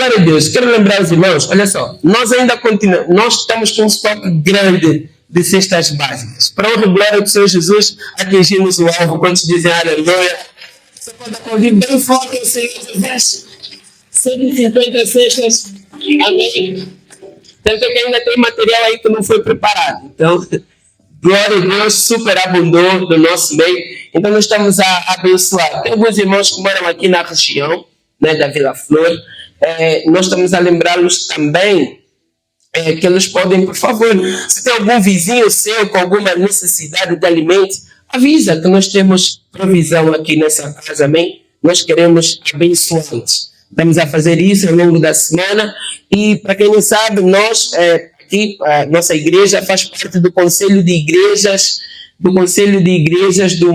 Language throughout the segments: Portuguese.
Glória a Deus. Quero lembrar os irmãos, olha só, nós ainda continuamos, nós estamos com um estoque grande de cestas básicas. Para honra e glória do Senhor Jesus, atingimos o alvo. Quantos dizem aleluia? Você pode aplaudir bem forte o Senhor Jesus. 150 cestas. Amém. Tanto que ainda tem material aí que não foi preparado. Então, glória a Deus, superabundou do nosso meio. Então, nós estamos a abençoar. Tem alguns irmãos que moram aqui na região, né, da Vila Flor. Nós estamos a lembrá-los também que eles podem, por favor, se tem algum vizinho seu com alguma necessidade de alimentos, avisa que nós temos provisão aqui nessa casa, amém? Nós queremos abençoá-los. Estamos a fazer isso ao longo da semana e, para quem não sabe, nós, aqui, a nossa igreja faz parte do Conselho de Igrejas, do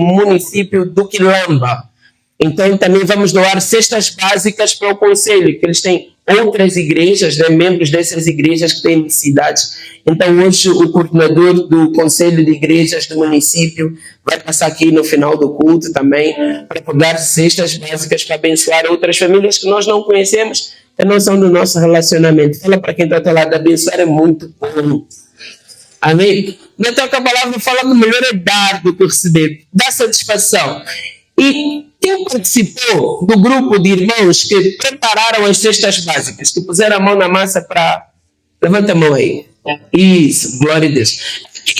município do Quilamba. Então, também vamos doar cestas básicas para o Conselho, que eles têm outras igrejas, né, membros dessas igrejas que têm necessidades. Então, hoje, o coordenador do Conselho de Igrejas do município vai passar aqui no final do culto também para dar cestas básicas para abençoar outras famílias que nós não conhecemos, que não são do nosso relacionamento. Fala para quem está ao teu lado, abençoar é muito bom. Amém? Então, que a palavra fala que o melhor é dar do que receber. Dá satisfação. E quem participou do grupo de irmãos que prepararam as cestas básicas, que puseram a mão na massa para... Levanta a mão aí. Isso, glória a Deus. E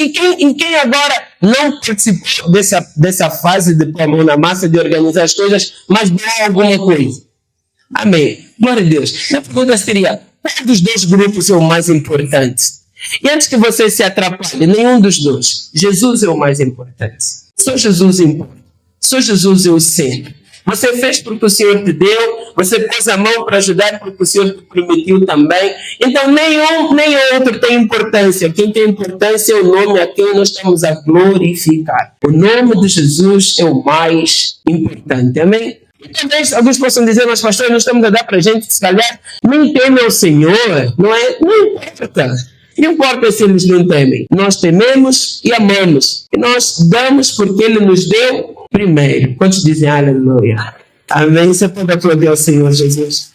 quem agora não participou dessa fase de pôr a mão na massa, de organizar as coisas, mas deu alguma coisa? Amém. Glória a Deus. A pergunta seria, qual dos dois grupos é o mais importante? E antes que você se atrapalhe, nenhum dos dois. Jesus é o mais importante. Só Jesus importa. Só Jesus é o centro. Você fez porque o Senhor te deu, você pôs a mão para ajudar porque o Senhor te permitiu também. Então, nenhum nem outro tem importância. Quem tem importância é o nome a quem nós estamos a glorificar. O nome de Jesus é o mais importante. Amém? Talvez alguns possam dizer, mas pastor, nós estamos a dar para a gente, se calhar, nem teme ao Senhor, não é? Não importa. Não importa se eles não temem. Nós tememos e amamos. E nós damos porque Ele nos deu primeiro. Quantos dizem aleluia? Amém? Você pode aplaudir ao Senhor Jesus.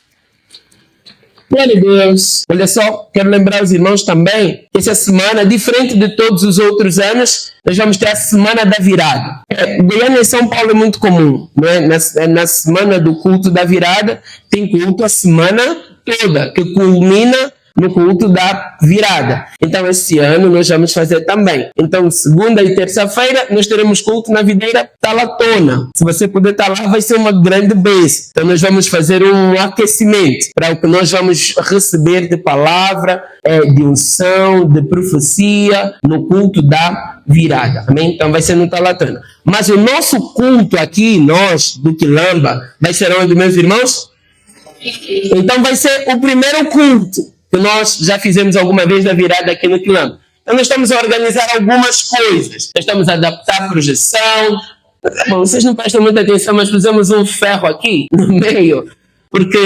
Glória a Deus. Olha só, quero lembrar os irmãos também que essa semana, diferente de todos os outros anos, nós vamos ter a Semana da Virada. Goiânia e São Paulo é muito comum, não é? Na semana do culto da virada, tem culto a semana toda, que culmina no culto da virada. Então, esse ano nós vamos fazer também. Então, segunda e terça-feira, nós teremos culto na videira Talatona. Se você puder estar lá, vai ser uma grande bênção. Então, nós vamos fazer um aquecimento para o que nós vamos receber de palavra, de unção, de profecia, no culto da virada. Amém? Então, vai ser no Talatona. Mas o nosso culto aqui, nós, do Quilamba, vai ser onde, meus irmãos? Então, vai ser o primeiro culto que nós já fizemos alguma vez da virada aqui no Quilamba. Então, nós estamos a organizar algumas coisas. Nós estamos a adaptar a projeção. Bom, vocês não prestam muita atenção, mas pusemos um ferro aqui no meio, porque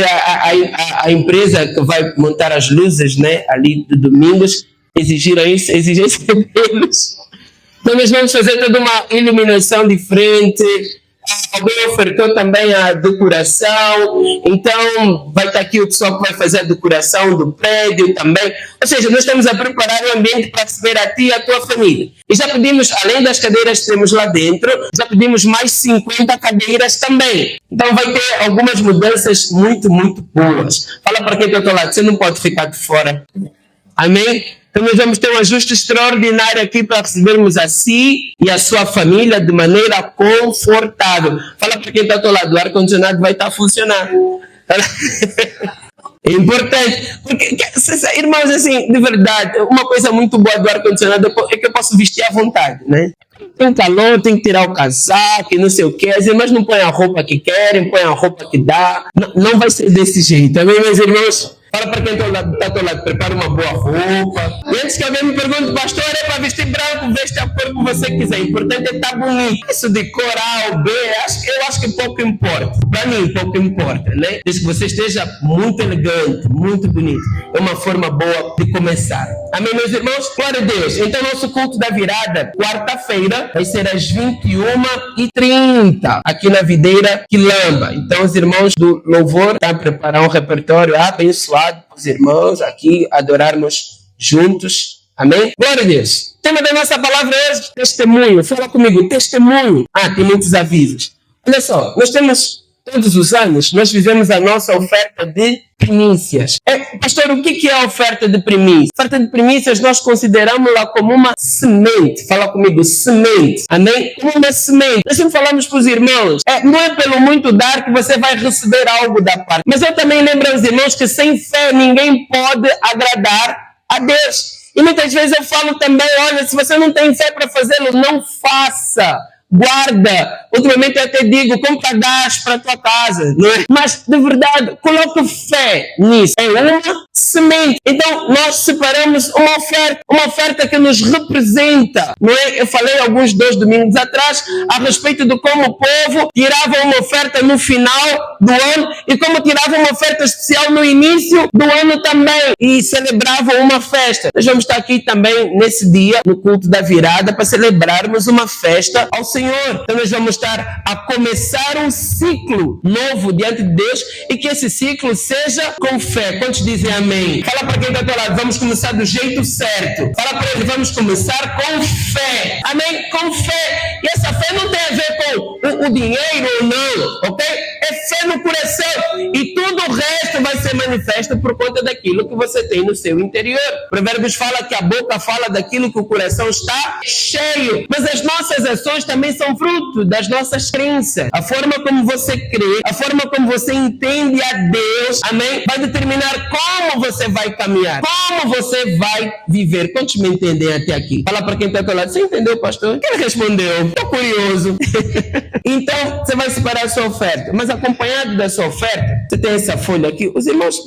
a empresa que vai montar as luzes, né, ali de domingos, exigiram isso, exigência deles. Então, nós vamos fazer toda uma iluminação diferente. Alguém ofertou também a decoração, então vai estar aqui o pessoal que vai fazer a decoração do prédio também. Ou seja, nós estamos a preparar o ambiente para receber a ti e a tua família. E já pedimos, além das cadeiras que temos lá dentro, já pedimos mais 50 cadeiras também. Então vai ter algumas mudanças muito, muito boas. Fala para quem está ao teu lado, você não pode ficar de fora. Amém? Então nós vamos ter um ajuste extraordinário aqui para recebermos a si e a sua família de maneira confortável. Fala para quem está ao teu lado, o ar-condicionado vai estar funcionando. É importante. Porque, irmãos, assim, de verdade, uma coisa muito boa do ar-condicionado é que eu posso vestir à vontade, né? Tem calor, tem que tirar o casaco e não sei o quê. As irmãs não põem a roupa que querem, põem a roupa que dá. Não vai ser desse jeito. Amém, meus irmãos? Fala para quem está ao teu lado, prepara uma boa roupa. E antes que alguém me pergunte, pastor, é para vestir branco, veste a cor que você quiser. O importante é estar bonito. Isso de cor A ou B, eu acho que pouco importa. Para mim, pouco importa, né? Desde que você esteja muito elegante, muito bonito. É uma forma boa de começar. Amém, meus irmãos? Glória a Deus. Então, nosso culto da virada, quarta-feira, vai ser às 21h30, aqui na Videira Quilamba. Então, os irmãos do louvor estão a preparar um repertório abençoado para os irmãos aqui adorarmos juntos. Amém? Glória a Deus. O tema da nossa palavra é testemunho. Fala comigo, testemunho. Tem muitos avisos. Olha só, nós temos, todos os anos, nós fizemos a nossa oferta de primícias. Pastor, o que é a oferta de primícias? A oferta de primícias nós consideramos-la como uma semente. Fala comigo, semente. Amém? Como uma semente. Nós sempre falamos para os irmãos, não é pelo muito dar que você vai receber algo da parte. Mas eu também lembro aos irmãos que sem fé ninguém pode agradar a Deus. E muitas vezes eu falo também, olha, se você não tem fé para fazê-lo, não faça. Guarda. Ultimamente eu até digo, compra gás para a tua casa, não é? Mas, de verdade, coloque fé nisso. É uma semente. Então, nós separamos uma oferta que nos representa, não é? Eu falei alguns 2 domingos atrás a respeito de como o povo tirava uma oferta no final do ano e como tirava uma oferta especial no início do ano também e celebravam uma festa. Nós vamos estar aqui também nesse dia, no culto da virada, para celebrarmos uma festa ao Senhor. Então nós vamos estar a começar um ciclo novo diante de Deus e que esse ciclo seja com fé. Quantos dizem amém? Fala para quem está ao teu lado, vamos começar do jeito certo. Fala para ele, vamos começar com fé. Amém? Com fé. E essa fé não tem a ver com o dinheiro ou não, ok? É fé no coração e tudo o resto vai ser manifesto por conta daquilo que você tem no seu interior. Provérbios fala que a boca fala daquilo que o coração está cheio, mas as nossas ações também são fruto das nossas crenças. A forma como você crê, a forma como você entende a Deus, amém? Vai determinar como você vai caminhar, como você vai viver. Quantos me entendem até aqui? Fala para quem está ao teu lado, você entendeu, pastor? Quem respondeu? Estou curioso. Então, você vai separar a sua oferta, mas acompanhado da sua oferta, você tem essa folha aqui, os irmãos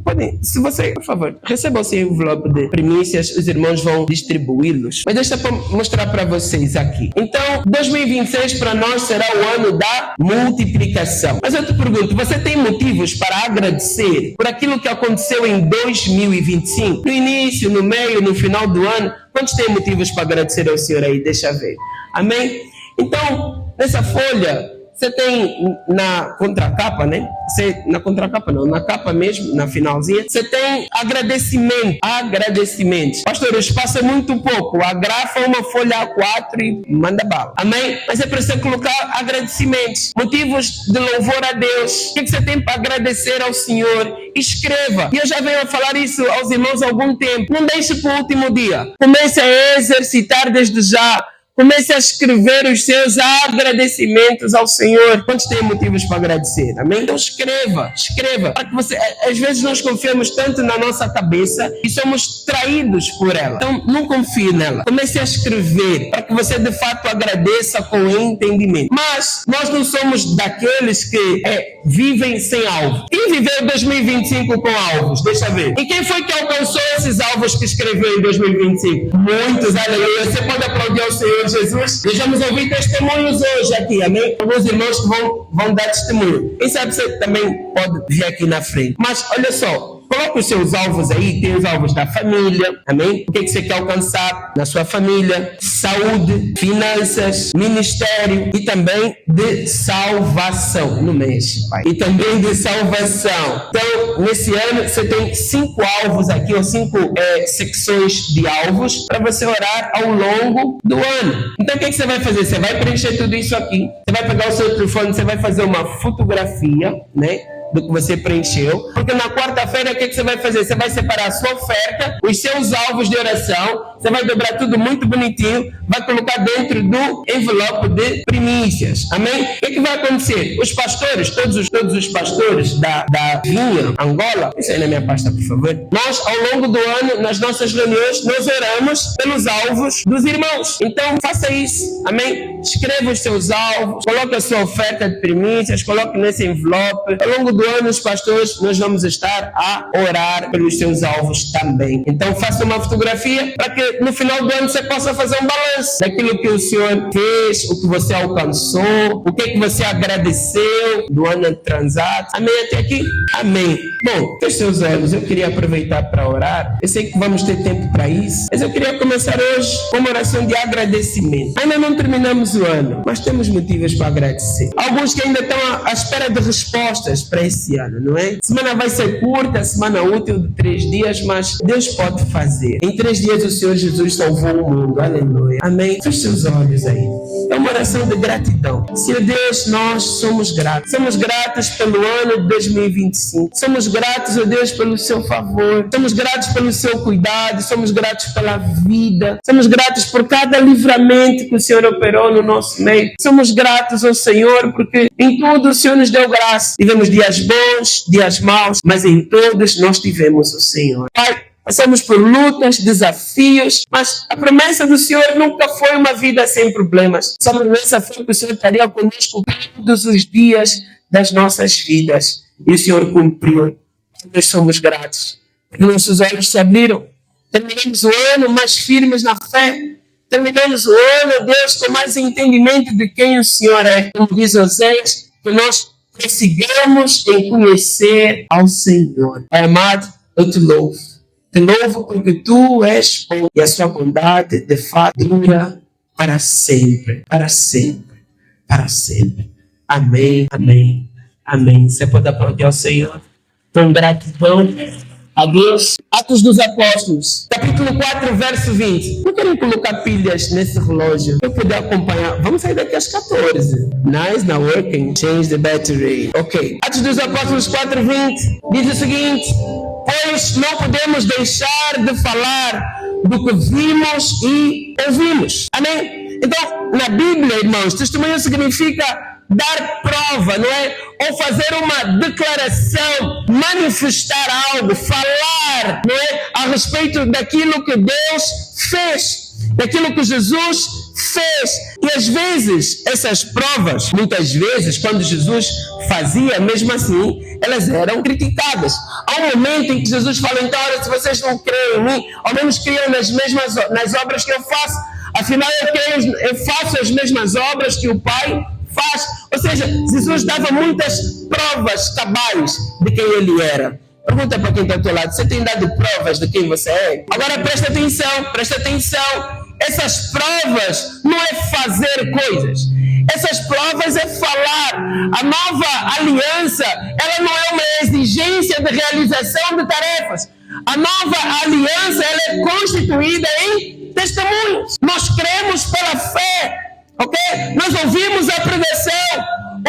podem, se você, por favor, receba o seu envelope de primícias, os irmãos vão distribuí-los. Mas deixa eu mostrar para vocês aqui. Então, 2026 para nós será o ano da multiplicação. Mas eu te pergunto, você tem motivos para agradecer por aquilo que aconteceu em 2025? No início, no meio, no final do ano? Quantos têm motivos para agradecer ao Senhor aí? Deixa eu ver. Amém? Então, nessa folha, você tem na contracapa, né? Na contracapa não, na capa mesmo, na finalzinha, você tem agradecimentos. Pastor, o espaço é muito pouco. Agrafa uma folha A4 e manda bala. Amém? Mas é preciso colocar agradecimentos. Motivos de louvor a Deus. O que você tem para agradecer ao Senhor? Escreva. E eu já venho a falar isso aos irmãos há algum tempo. Não deixe para o último dia. Comece a exercitar desde já. Comece a escrever os seus agradecimentos ao Senhor. Quantos têm motivos para agradecer? Amém? Então escreva. Para que você, às vezes nós confiamos tanto na nossa cabeça e somos traídos por ela. Então não confie nela. Comece a escrever para que você de fato agradeça com entendimento. Mas nós não somos daqueles que vivem sem alvo. Quem viveu 2025 com alvos? Deixa eu ver. E quem foi que alcançou esses alvos que escreveu em 2025? Muitos, aleluia. Você pode aplaudir ao Senhor Jesus. Nós vamos ouvir testemunhos hoje aqui, amém? Alguns irmãos que vão dar testemunho. Quem sabe você também pode vir aqui na frente. Mas olha só, coloque os seus alvos aí, tem os alvos da família, amém? O que você quer alcançar na sua família? Saúde, finanças, ministério e também de salvação. Não mexe, pai. E também de salvação. Então, nesse ano, você tem 5 alvos aqui, ou 5 secções de alvos, para você orar ao longo do ano. Então, o que você vai fazer? Você vai preencher tudo isso aqui, você vai pegar o seu telefone, você vai fazer uma fotografia, né? Do que você preencheu, porque na quarta-feira o que você vai fazer? Você vai separar a sua oferta, os seus alvos de oração, você vai dobrar tudo muito bonitinho, vai colocar dentro do envelope de primícias, amém? O que vai acontecer? Os pastores, todos os pastores da Vinha, Angola, isso aí na minha pasta, por favor, nós ao longo do ano, nas nossas reuniões, nós oramos pelos alvos dos irmãos, então faça isso, amém? Escreva os seus alvos, coloque a sua oferta de primícias, coloque nesse envelope, ao longo do ano, os pastores, nós vamos estar a orar pelos seus alvos também. Então faça uma fotografia para que no final do ano você possa fazer um balanço daquilo que o Senhor fez, o que você alcançou, o que é que você agradeceu do ano transado. Amém até aqui? Amém. Bom, feche seus olhos. Eu queria aproveitar para orar. Eu sei que vamos ter tempo para isso, mas eu queria começar hoje com uma oração de agradecimento. Ainda não terminamos o ano, mas temos motivos para agradecer. Alguns que ainda estão à espera de respostas para esse ano, não é? A semana vai ser curta, semana útil de 3 dias, mas Deus pode fazer. Em 3 dias o Senhor Jesus salvou o mundo. Aleluia. Amém. Feche seus olhos aí. É uma oração de gratidão. Senhor Deus, nós somos gratos. Somos gratos pelo ano de 2025. Somos gratos, ó Deus, pelo seu favor. Somos gratos pelo seu cuidado. Somos gratos pela vida. Somos gratos por cada livramento que o Senhor operou no nosso meio. Somos gratos ao Senhor porque em tudo o Senhor nos deu graça. Tivemos dias bons, dias maus, mas em todos nós tivemos o Senhor. Pai, passamos por lutas, desafios, mas a promessa do Senhor nunca foi uma vida sem problemas. Sua promessa foi que o Senhor estaria conosco todos os dias das nossas vidas. E o Senhor cumpriu. Nós somos gratos. Nossos olhos se abriram. Terminamos o ano mais firmes na fé. Terminamos o ano, Deus, com mais entendimento de quem o Senhor é. Como diz Oséias, que nós prossigamos em conhecer ao Senhor. Pai amado, eu te louvo. Te louvo porque tu és bom e a sua bondade de fato dura para sempre, para sempre, para sempre. Amém, amém, amém. Você pode aplaudir ao Senhor com gratidão a Deus. Atos dos Apóstolos, capítulo 4, verso 20. Não querem colocar pilhas nesse relógio para eu poder acompanhar. Vamos sair daqui às 14. Nice, now working. Change the battery. Ok. Atos dos Apóstolos 4, 20 diz o seguinte: pois não podemos deixar de falar do que vimos e ouvimos. Amém? Então, na Bíblia, irmãos, testemunho significa dar prova, não é? Ou fazer uma declaração, manifestar algo, falar, não é? A respeito daquilo que Deus fez, daquilo que Jesus fez. E às vezes, essas provas, muitas vezes, quando Jesus fazia, mesmo assim, elas eram criticadas. Há um momento em que Jesus fala, então, olha, se vocês não creem em mim, ao menos creiam nas obras que eu faço. Afinal, eu faço as mesmas obras que o Pai faz. Ou seja, Jesus dava muitas provas cabais de quem ele era. Pergunta para quem está ao teu lado, você tem dado provas de quem você é? Agora presta atenção. Essas provas não é fazer coisas. Essas provas é falar. A nova aliança, ela não é uma exigência de realização de tarefas. A nova aliança, ela é constituída em testemunhos. Nós cremos pela fé. Ok? Nós ouvimos a pregação.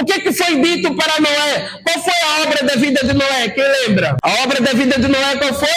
O que foi dito para Noé? Qual foi a obra da vida de Noé? Quem lembra? A obra da vida de Noé qual foi?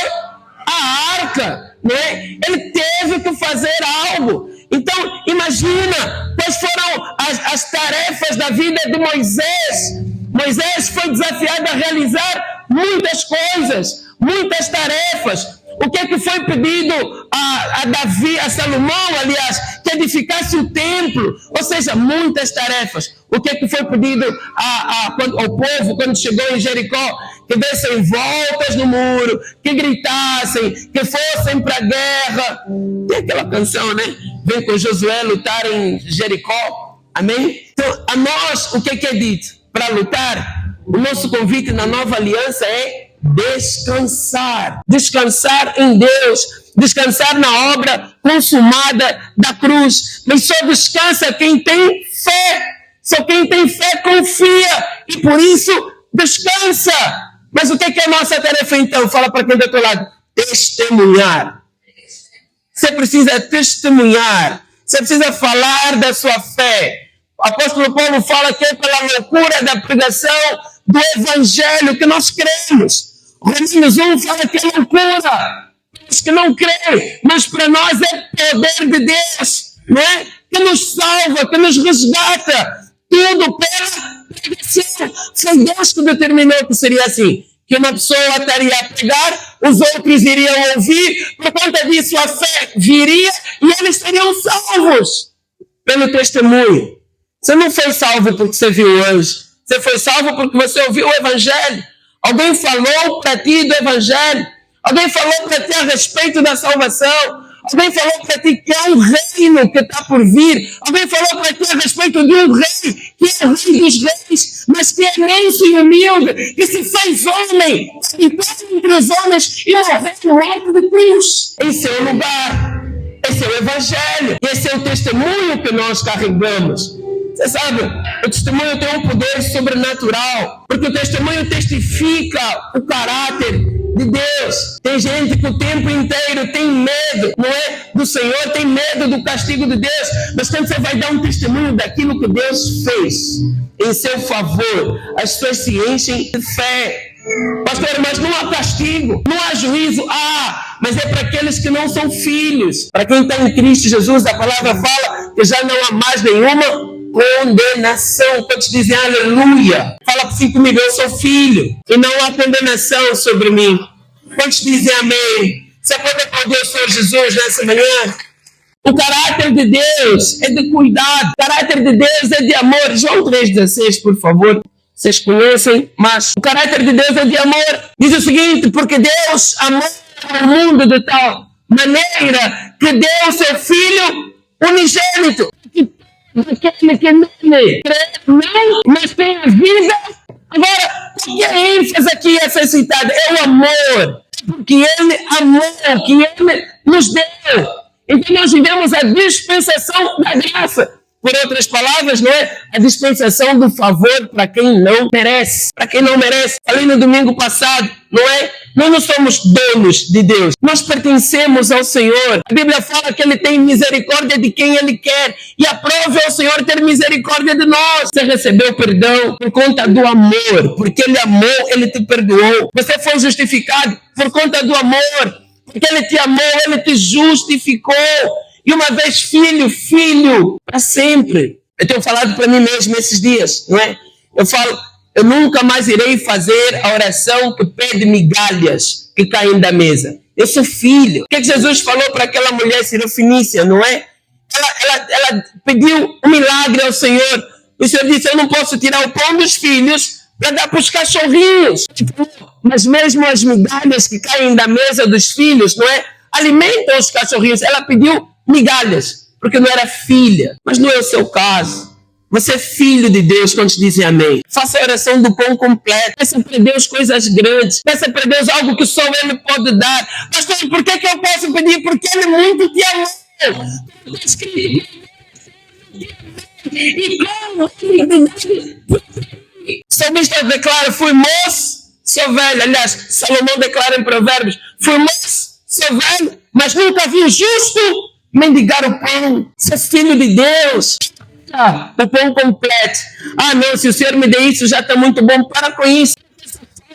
A arca. Não é? Ele teve que fazer algo. Então, imagina quais foram as tarefas da vida de Moisés. Moisés foi desafiado a realizar muitas coisas, muitas tarefas. O que foi pedido a Davi, a Salomão, aliás, que edificasse o templo, ou seja, muitas tarefas. O que foi pedido ao povo quando chegou em Jericó? Que dessem voltas no muro, que gritassem, que fossem para a guerra. Tem aquela canção, né? Vem com Josué lutar em Jericó. Amém? Então, a nós, o que é dito? Para lutar, o nosso convite na nova aliança é descansar. Descansar em Deus. Descansar na obra consumada da cruz. Mas só descansa quem tem fé. Só quem tem fé confia. E por isso descansa. Mas o que é a nossa tarefa então? Fala para quem está do teu lado. Testemunhar. Você precisa testemunhar. Você precisa falar da sua fé. O apóstolo Paulo fala que é pela loucura da pregação do evangelho que nós cremos. Romanos 1 fala que é loucura. Os que não creem, mas para nós é poder de Deus, não é? Que nos salva, que nos resgata. Tudo pela pregação. Foi Deus que determinou que seria assim. Que uma pessoa estaria a pregar, os outros iriam ouvir, por conta disso a fé viria e eles seriam salvos pelo testemunho. Você não foi salvo porque você viu o anjo. Você foi salvo porque você ouviu o Evangelho. Alguém falou para ti do Evangelho. Alguém falou para ti a respeito da salvação. Alguém falou para ti que há um reino que está por vir. Alguém falou para ti a respeito de um rei, que é o rei dos reis, mas que é manso e humilde, que se fez homem, e passa entre os homens e morreu no alto de cruz. Esse é o lugar. Esse é o Evangelho. Esse é o testemunho que nós carregamos. Você sabe, o testemunho tem um poder sobrenatural, porque o testemunho testifica o caráter de Deus. Tem gente que o tempo inteiro tem medo, não é? Do Senhor, tem medo do castigo de Deus, mas quando você vai dar um testemunho daquilo que Deus fez em seu favor, as pessoas se enchem de fé. Pastor, mas não há castigo, não há juízo. Mas é para aqueles que não são filhos. Para quem está em Cristo Jesus, a palavra fala que já não há mais nenhuma condenação. Pode dizer aleluia. Fala assim comigo, eu sou filho e não há condenação sobre mim. Pode dizer amém. Você pode aplaudir o Senhor Jesus nessa manhã? O caráter de Deus é de cuidado. O caráter de Deus é de amor. João 3,16, por favor. Vocês conhecem, mas o caráter de Deus é de amor. Diz o seguinte, porque Deus amou o mundo de tal maneira que deu o seu Filho unigênito. Aquele que não crê, mas tem a vida. Agora, o que é ênfase aqui é ser citado? É o amor. Porque Ele amou, que Ele nos deu. Então nós vivemos a dispensação da graça. Por outras palavras, não é? A dispensação do favor para quem não merece. Para quem não merece. Falei no domingo passado, não é? Nós não somos donos de Deus. Nós pertencemos ao Senhor. A Bíblia fala que Ele tem misericórdia de quem Ele quer. E aprove ao Senhor ter misericórdia de nós. Você recebeu perdão por conta do amor. Porque Ele amou, Ele te perdoou. Você foi justificado por conta do amor. Porque Ele te amou, Ele te justificou. E uma vez filho, para sempre. Eu tenho falado para mim mesmo esses dias, não é? Eu falo, eu nunca mais irei fazer a oração que pede migalhas que caem da mesa. Eu sou filho. O que Jesus falou para aquela mulher sirofenícia, não é? Ela pediu um milagre ao Senhor. O Senhor disse, eu não posso tirar o pão dos filhos para dar para os cachorrinhos. Mas mesmo as migalhas que caem da mesa dos filhos, não é? Alimentam os cachorrinhos. Ela pediu migalhas, porque não era filha. Mas não é o seu caso. Você é filho de Deus quando te dizem amém. Faça a oração do pão completo. Peça para Deus coisas grandes. Peça para Deus algo que só Ele pode dar. Pastor, por que eu posso pedir? Porque Ele muito te amou. Está escrito. E como? O salmista declara, fui moço, sou velho. Aliás, Salomão declara em Provérbios, fui moço, sou velho, mas nunca vi o justo mendigar o pão. Você é filho de Deus. O pão completo. Não, se o Senhor me der isso, já está muito bom. Para com isso.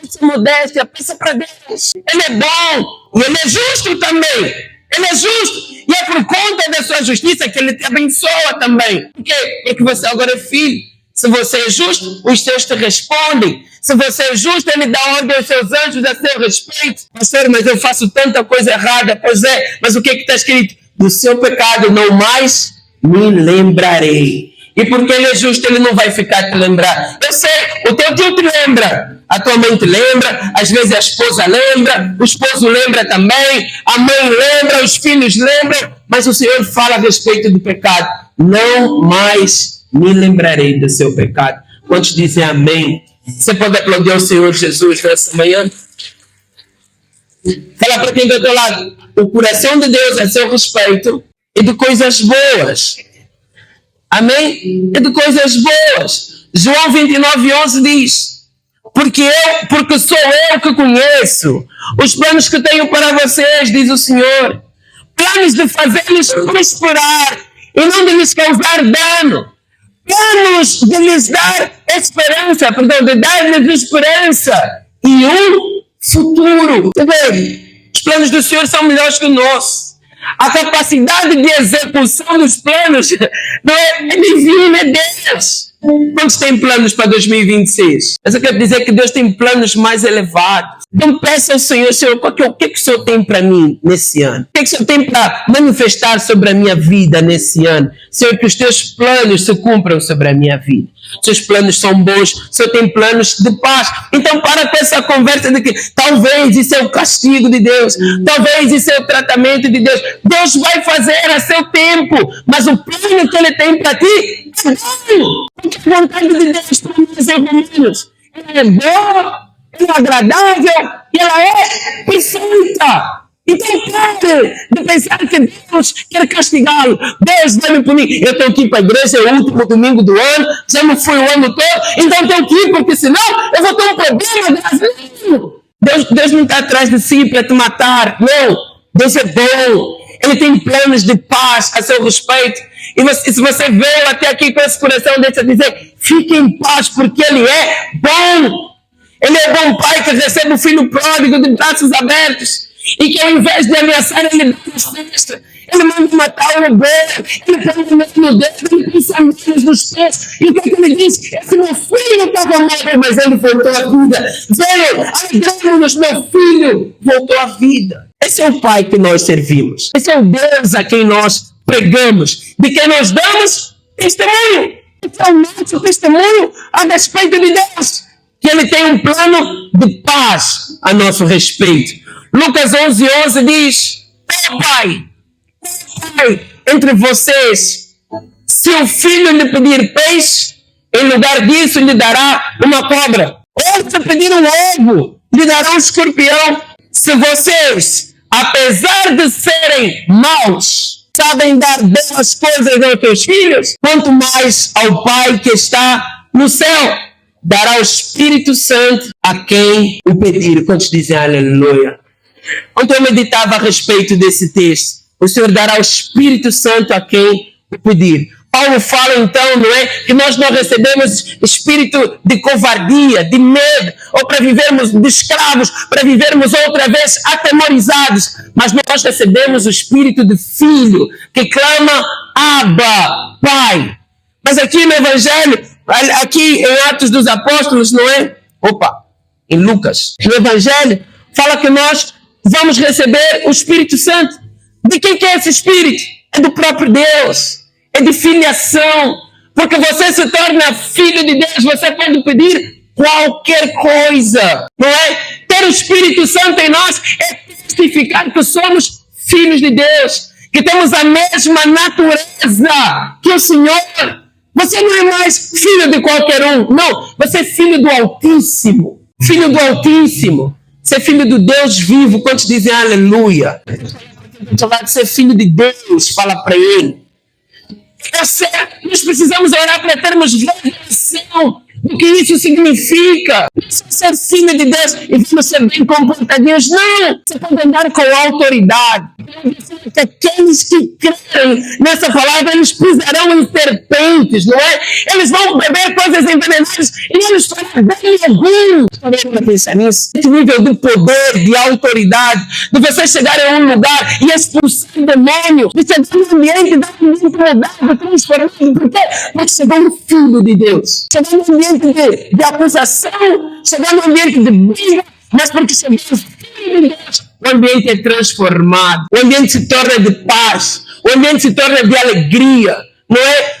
Essa modéstia, peça para Deus. Ele é bom e Ele é justo também. Ele é justo. E é por conta da sua justiça que Ele te abençoa também. Por quê? Porque você agora é filho. Se você é justo, os seus te respondem. Se você é justo, Ele dá ordem aos seus anjos a seu respeito. Pastor, mas eu faço tanta coisa errada. Pois é, mas o que está escrito? Do seu pecado não mais me lembrarei. E porque Ele é justo, Ele não vai ficar te lembrar. Eu sei, o teu tio te lembra. A tua mãe te lembra. Às vezes a esposa lembra. O esposo lembra também. A mãe lembra. Os filhos lembram. Mas o Senhor fala a respeito do pecado. Não mais me lembrarei do seu pecado. Quantos dizem amém? Você pode aplaudir ao Senhor Jesus nessa manhã? Fala para quem está do teu lado. O coração de Deus a seu respeito e de coisas boas. Amém? E de coisas boas. João 29:11 diz, porque sou eu que conheço os planos que tenho para vocês, diz o Senhor. Planos de fazer-lhes prosperar e não de lhes causar dano. Planos de lhes dar esperança, de dar-lhes esperança e um futuro. Os planos do Senhor são melhores que os nossos. A capacidade de execução dos planos não é divina, é Deus. Quantos têm planos para 2026? Mas eu quero dizer que Deus tem planos mais elevados. Então peça ao Senhor, Senhor, o que o Senhor tem para mim nesse ano? O que o Senhor tem para manifestar sobre a minha vida nesse ano? Senhor, que os teus planos se cumpram sobre a minha vida. Os seus planos são bons, o Senhor tem planos de paz. Então para com essa conversa de que talvez isso é o castigo de Deus, talvez isso é o tratamento de Deus. Deus vai fazer a seu tempo, mas o plano que Ele tem para ti é bom. Porque a vontade de Deus para nós é Romanos. Ela é boa, ela é agradável e ela é perfeita. Então pare de pensar que Deus quer castigá-lo. Deus vai me punir. Eu tenho que ir para a igreja, é o último domingo do ano, já não fui o ano todo, então tenho que ir, porque senão eu vou ter um problema. Deus não está atrás de si para te matar. Não, Deus é bom. Ele tem planos de paz a seu respeito. E se você veio até aqui com esse coração, deixa eu dizer, fique em paz, porque Ele é bom. Ele é bom pai que recebe o filho pródigo de braços abertos. E que ao invés de ameaçar, Ele dá uma festa. Ele manda matar o bebê. Ele põe o dedo no dedo, ele põe sanguíneos nos pés. E o que Ele diz? Esse meu filho estava morto, mas ele voltou à vida. Veio, alegramos-nos, meu filho voltou à vida. Esse é o pai que nós servimos. Esse é o Deus a quem nós pregamos. De quem nós damos testemunho. Esse é o nosso testemunho a respeito de Deus. Que Ele tem um plano de paz a nosso respeito. Lucas 11:11 diz, Pai, entre vocês, se o filho lhe pedir peixe, em lugar disso lhe dará uma cobra. Ou se pedir um ovo, lhe dará um escorpião. Se vocês, apesar de serem maus, sabem dar belas coisas aos teus filhos, quanto mais ao Pai que está no céu, dará o Espírito Santo a quem o pedir. Quantos dizem aleluia? Quando eu meditava a respeito desse texto, o Senhor dará o Espírito Santo a quem o pedir. Paulo fala então, não é, que nós não recebemos espírito de covardia, de medo, ou para vivermos de escravos, para vivermos outra vez atemorizados, mas nós recebemos o espírito de filho, que clama, Abba, Pai. Mas aqui no Evangelho, aqui em Atos dos Apóstolos, não é? Em Lucas, no Evangelho, fala que nós vamos receber o Espírito Santo. De quem que é esse Espírito? É do próprio Deus. É de filiação. Porque você se torna filho de Deus, você pode pedir qualquer coisa. Não é? Ter o Espírito Santo em nós é testificar que somos filhos de Deus. Que temos a mesma natureza que o Senhor. Você não é mais filho de qualquer um. Não, você é filho do Altíssimo. Filho do Altíssimo. Você é filho do Deus vivo. Quantos dizem aleluia? Falar de ser filho de Deus, fala para ele. Nós precisamos orar para termos revelação do que isso significa. Ser filho de Deus e vamos ser bem comportadinhos. Não! Você pode andar com autoridade. Que aqueles que creem nessa palavra, eles pisarão em serpentes, não é? Eles vão beber coisas envenenadas e eles farão bem algum. Para pensar nisso. Esse nível de poder, de autoridade, de você chegar a um lugar e expulsar demônios, de chegar no ambiente da mudado, transformado, porque nós chegamos no filho de Deus. Chegar no ambiente de acusação, chegar no ambiente de briga, mas porque chegamos no filho de Deus. O ambiente é transformado, o ambiente se torna de paz, o ambiente se torna de alegria, não é?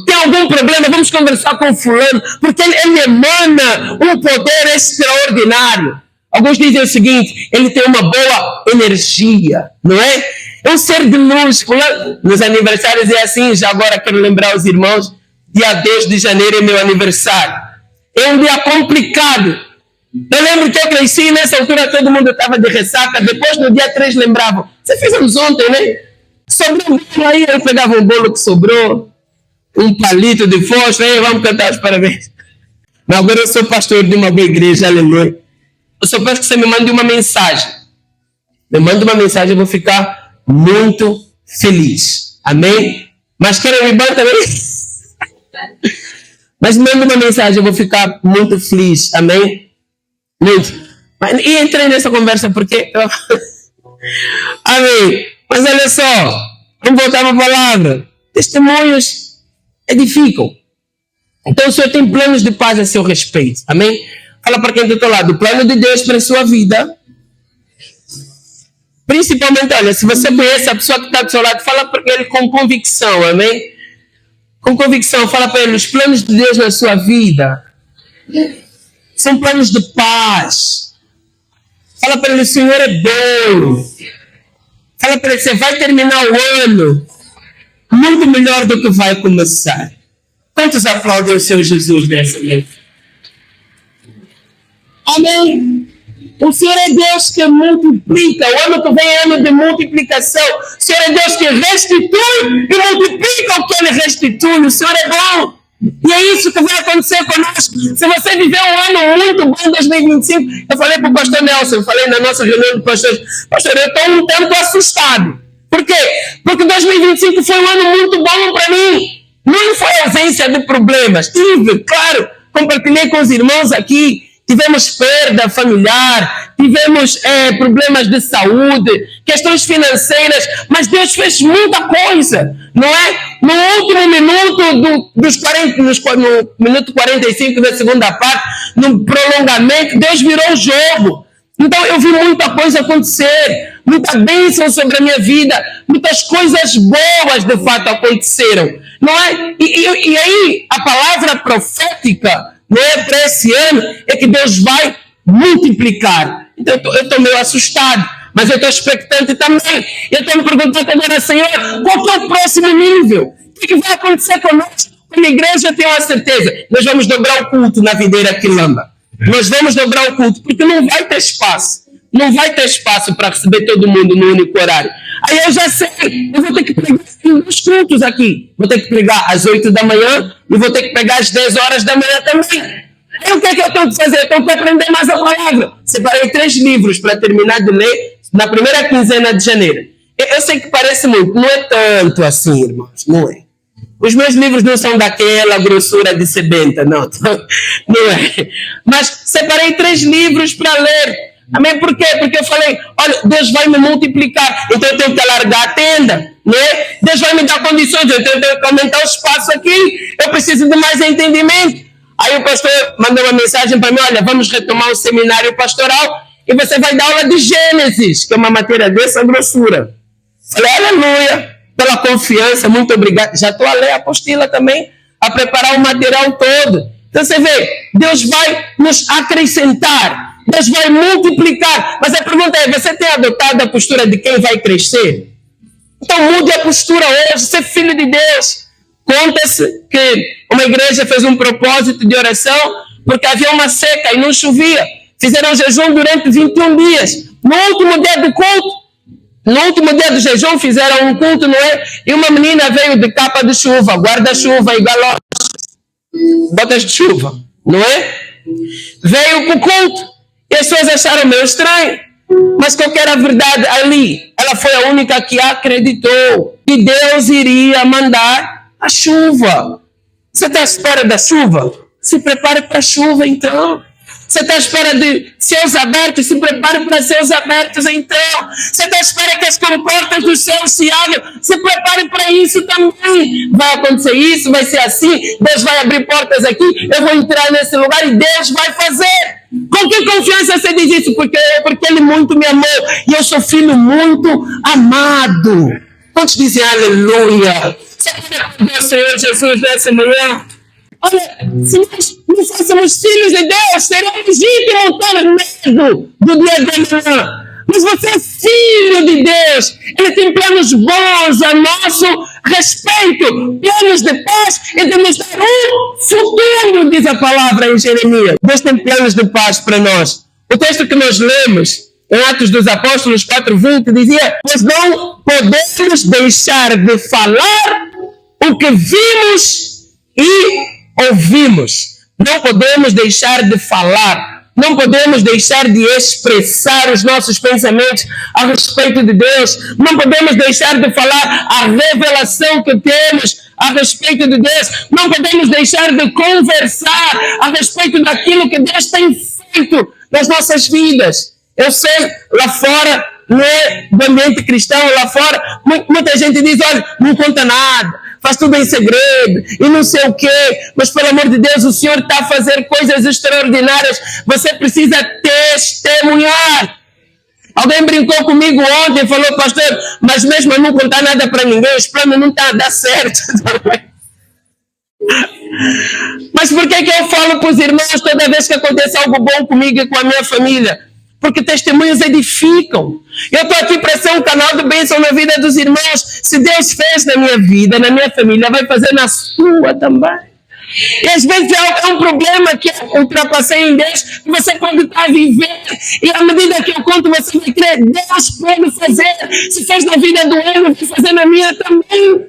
Tem algum problema, vamos conversar com fulano, porque ele emana um poder extraordinário. Alguns dizem o seguinte, ele tem uma boa energia, não é? É um ser de luz. Fulano, nos aniversários é assim, já agora quero lembrar os irmãos, dia 2 de janeiro é meu aniversário. É um dia complicado. Eu lembro que eu cresci e nessa altura todo mundo estava de ressaca. Depois no dia 3 lembravam. Você fez anos ontem, né? Sobrou um bolo aí, eu pegava um bolo que sobrou, um palito de fósforo, aí vamos cantar os parabéns. Mas agora eu sou pastor de uma boa igreja, aleluia. Eu só peço que você me mande uma mensagem. Me manda uma mensagem, eu vou ficar muito feliz. Amém? Mas quero me mandar também. Mas manda uma mensagem, eu vou ficar muito feliz. Amém? Muito. E entrei nessa conversa porque... Amém. Mas olha só, vamos voltar para a palavra. Testemunhos edificam. Então o Senhor tem planos de paz a seu respeito. Amém? Fala para quem está do teu lado. O plano de Deus para a sua vida. Principalmente, olha, se você conhece a pessoa que está do seu lado, fala para ele com convicção, amém? Com convicção, fala para ele, os planos de Deus na sua vida são planos de paz. Fala para ele, o Senhor é bom. Fala para ele, você vai terminar o ano muito melhor do que vai começar. Quantos aplaudem o Senhor Jesus nessa noite? Amém? O Senhor é Deus que multiplica. O ano que vem é ano de multiplicação. O Senhor é Deus que restitui e multiplica o que Ele restitui. O Senhor é bom. E é isso que vai acontecer conosco. Se você viver um ano muito bom em 2025, eu falei para o pastor Nelson, eu falei na nossa reunião de pastores, pastor, eu estou um tanto assustado. Por quê? Porque 2025 foi um ano muito bom para mim. Não foi ausência de problemas. Tive, claro, compartilhei com os irmãos aqui. Tivemos perda familiar, tivemos problemas de saúde, questões financeiras, mas Deus fez muita coisa, não é? No último minuto no minuto 45 da segunda parte, no prolongamento, Deus virou o jogo. Então eu vi muita coisa acontecer, muita bênção sobre a minha vida, muitas coisas boas de fato aconteceram, não é? E aí a palavra profética, não é para esse ano, é que Deus vai multiplicar. Então eu estou meio assustado, mas eu estou expectante também. Eu estou me perguntando agora, Senhor, qual é o próximo nível? O que vai acontecer conosco? Como igreja, eu tenho a certeza, nós vamos dobrar o culto na Videira Quilamba. Nós vamos dobrar o culto, porque não vai ter espaço. Não vai ter espaço para receber todo mundo no único horário. Aí eu já sei, eu vou ter que pregar os cultos aqui. Vou ter que pregar às 8 da manhã e vou ter que pregar às 10 horas da manhã também. Aí o que é que eu tenho que fazer? Eu tenho que aprender mais a palavra. Separei 3 livros para terminar de ler na primeira quinzena de janeiro. Eu sei que parece muito, não é tanto assim, irmãos, não é. Os meus livros não são daquela grossura de sebenta, não. Não é. Mas separei 3 livros para ler. Amém? Por quê? Porque eu falei, olha, Deus vai me multiplicar, então eu tenho que alargar a tenda, né? Deus vai me dar condições, então eu tenho que aumentar o espaço aqui, eu preciso de mais entendimento. Aí o pastor mandou uma mensagem para mim, olha, vamos retomar o seminário pastoral e você vai dar aula de Gênesis, que é uma matéria dessa grossura. Falei, aleluia, pela confiança, muito obrigado. Já estou a ler a apostila também, a preparar o material todo. Então você vê, Deus vai nos acrescentar. Deus vai multiplicar. Mas a pergunta é, você tem adotado a postura de quem vai crescer? Então mude a postura hoje, ser filho de Deus. Conta-se que uma igreja fez um propósito de oração porque havia uma seca e não chovia. Fizeram jejum durante 21 dias. No último dia do culto, no último dia do jejum, fizeram um culto, não é? E uma menina veio de capa de chuva, guarda-chuva e galocha, botas de chuva, não é? Veio para o culto. E as pessoas acharam meio estranho. Mas qual que era a verdade ali? Ela foi a única que acreditou que Deus iria mandar a chuva. Você está à espera da chuva? Se prepare para a chuva, então. Você está à espera de céus abertos? Se prepare para céus abertos, então. Você está à espera que as comportas do céu se abram? Se prepare para isso também. Vai acontecer isso, vai ser assim. Deus vai abrir portas aqui. Eu vou entrar nesse lugar e Deus vai fazer. Com que confiança você diz isso? Porque Ele muito me amou. E eu sou filho muito amado. Quantos dizem aleluia? Você quer o Senhor Jesus nessa manhã? Olha, se nós não fôssemos filhos de Deus, seríamos legítimos ter medo do dia de amanhã. Mas você é filho de Deus. Ele tem planos bons a nosso respeito. Planos de paz e de nos dar um futuro, diz a palavra em Jeremias. Deus tem planos de paz para nós. O texto que nós lemos em Atos dos Apóstolos 4:20 dizia: pois não podemos deixar de falar o que vimos e ouvimos. Não podemos deixar de falar. Não podemos deixar de expressar os nossos pensamentos a respeito de Deus. Não podemos deixar de falar a revelação que temos a respeito de Deus. Não podemos deixar de conversar a respeito daquilo que Deus tem feito nas nossas vidas. Eu sei, lá fora, no ambiente cristão, lá fora, muita gente diz, olha, não conta nada. faz tudo em segredo e não sei o quê. Mas, pelo amor de Deus, o Senhor está a fazer coisas extraordinárias. Você precisa testemunhar. Alguém brincou comigo ontem e falou, pastor, mas mesmo eu não contar nada para ninguém, os planos não estão a dar certo. Mas por que eu falo para os irmãos toda vez que acontece algo bom comigo e com a minha família? Porque testemunhos edificam. Eu estou aqui para ser um canal de bênção na vida dos irmãos. Se Deus fez na minha vida, na minha família, vai fazer na sua também. E às vezes é um problema que eu ultrapassei em Deus, que você pode estar a viver. E à medida que eu conto, você vai crer, Deus pode fazer. Se fez na vida do Eno, vai fazer na minha também.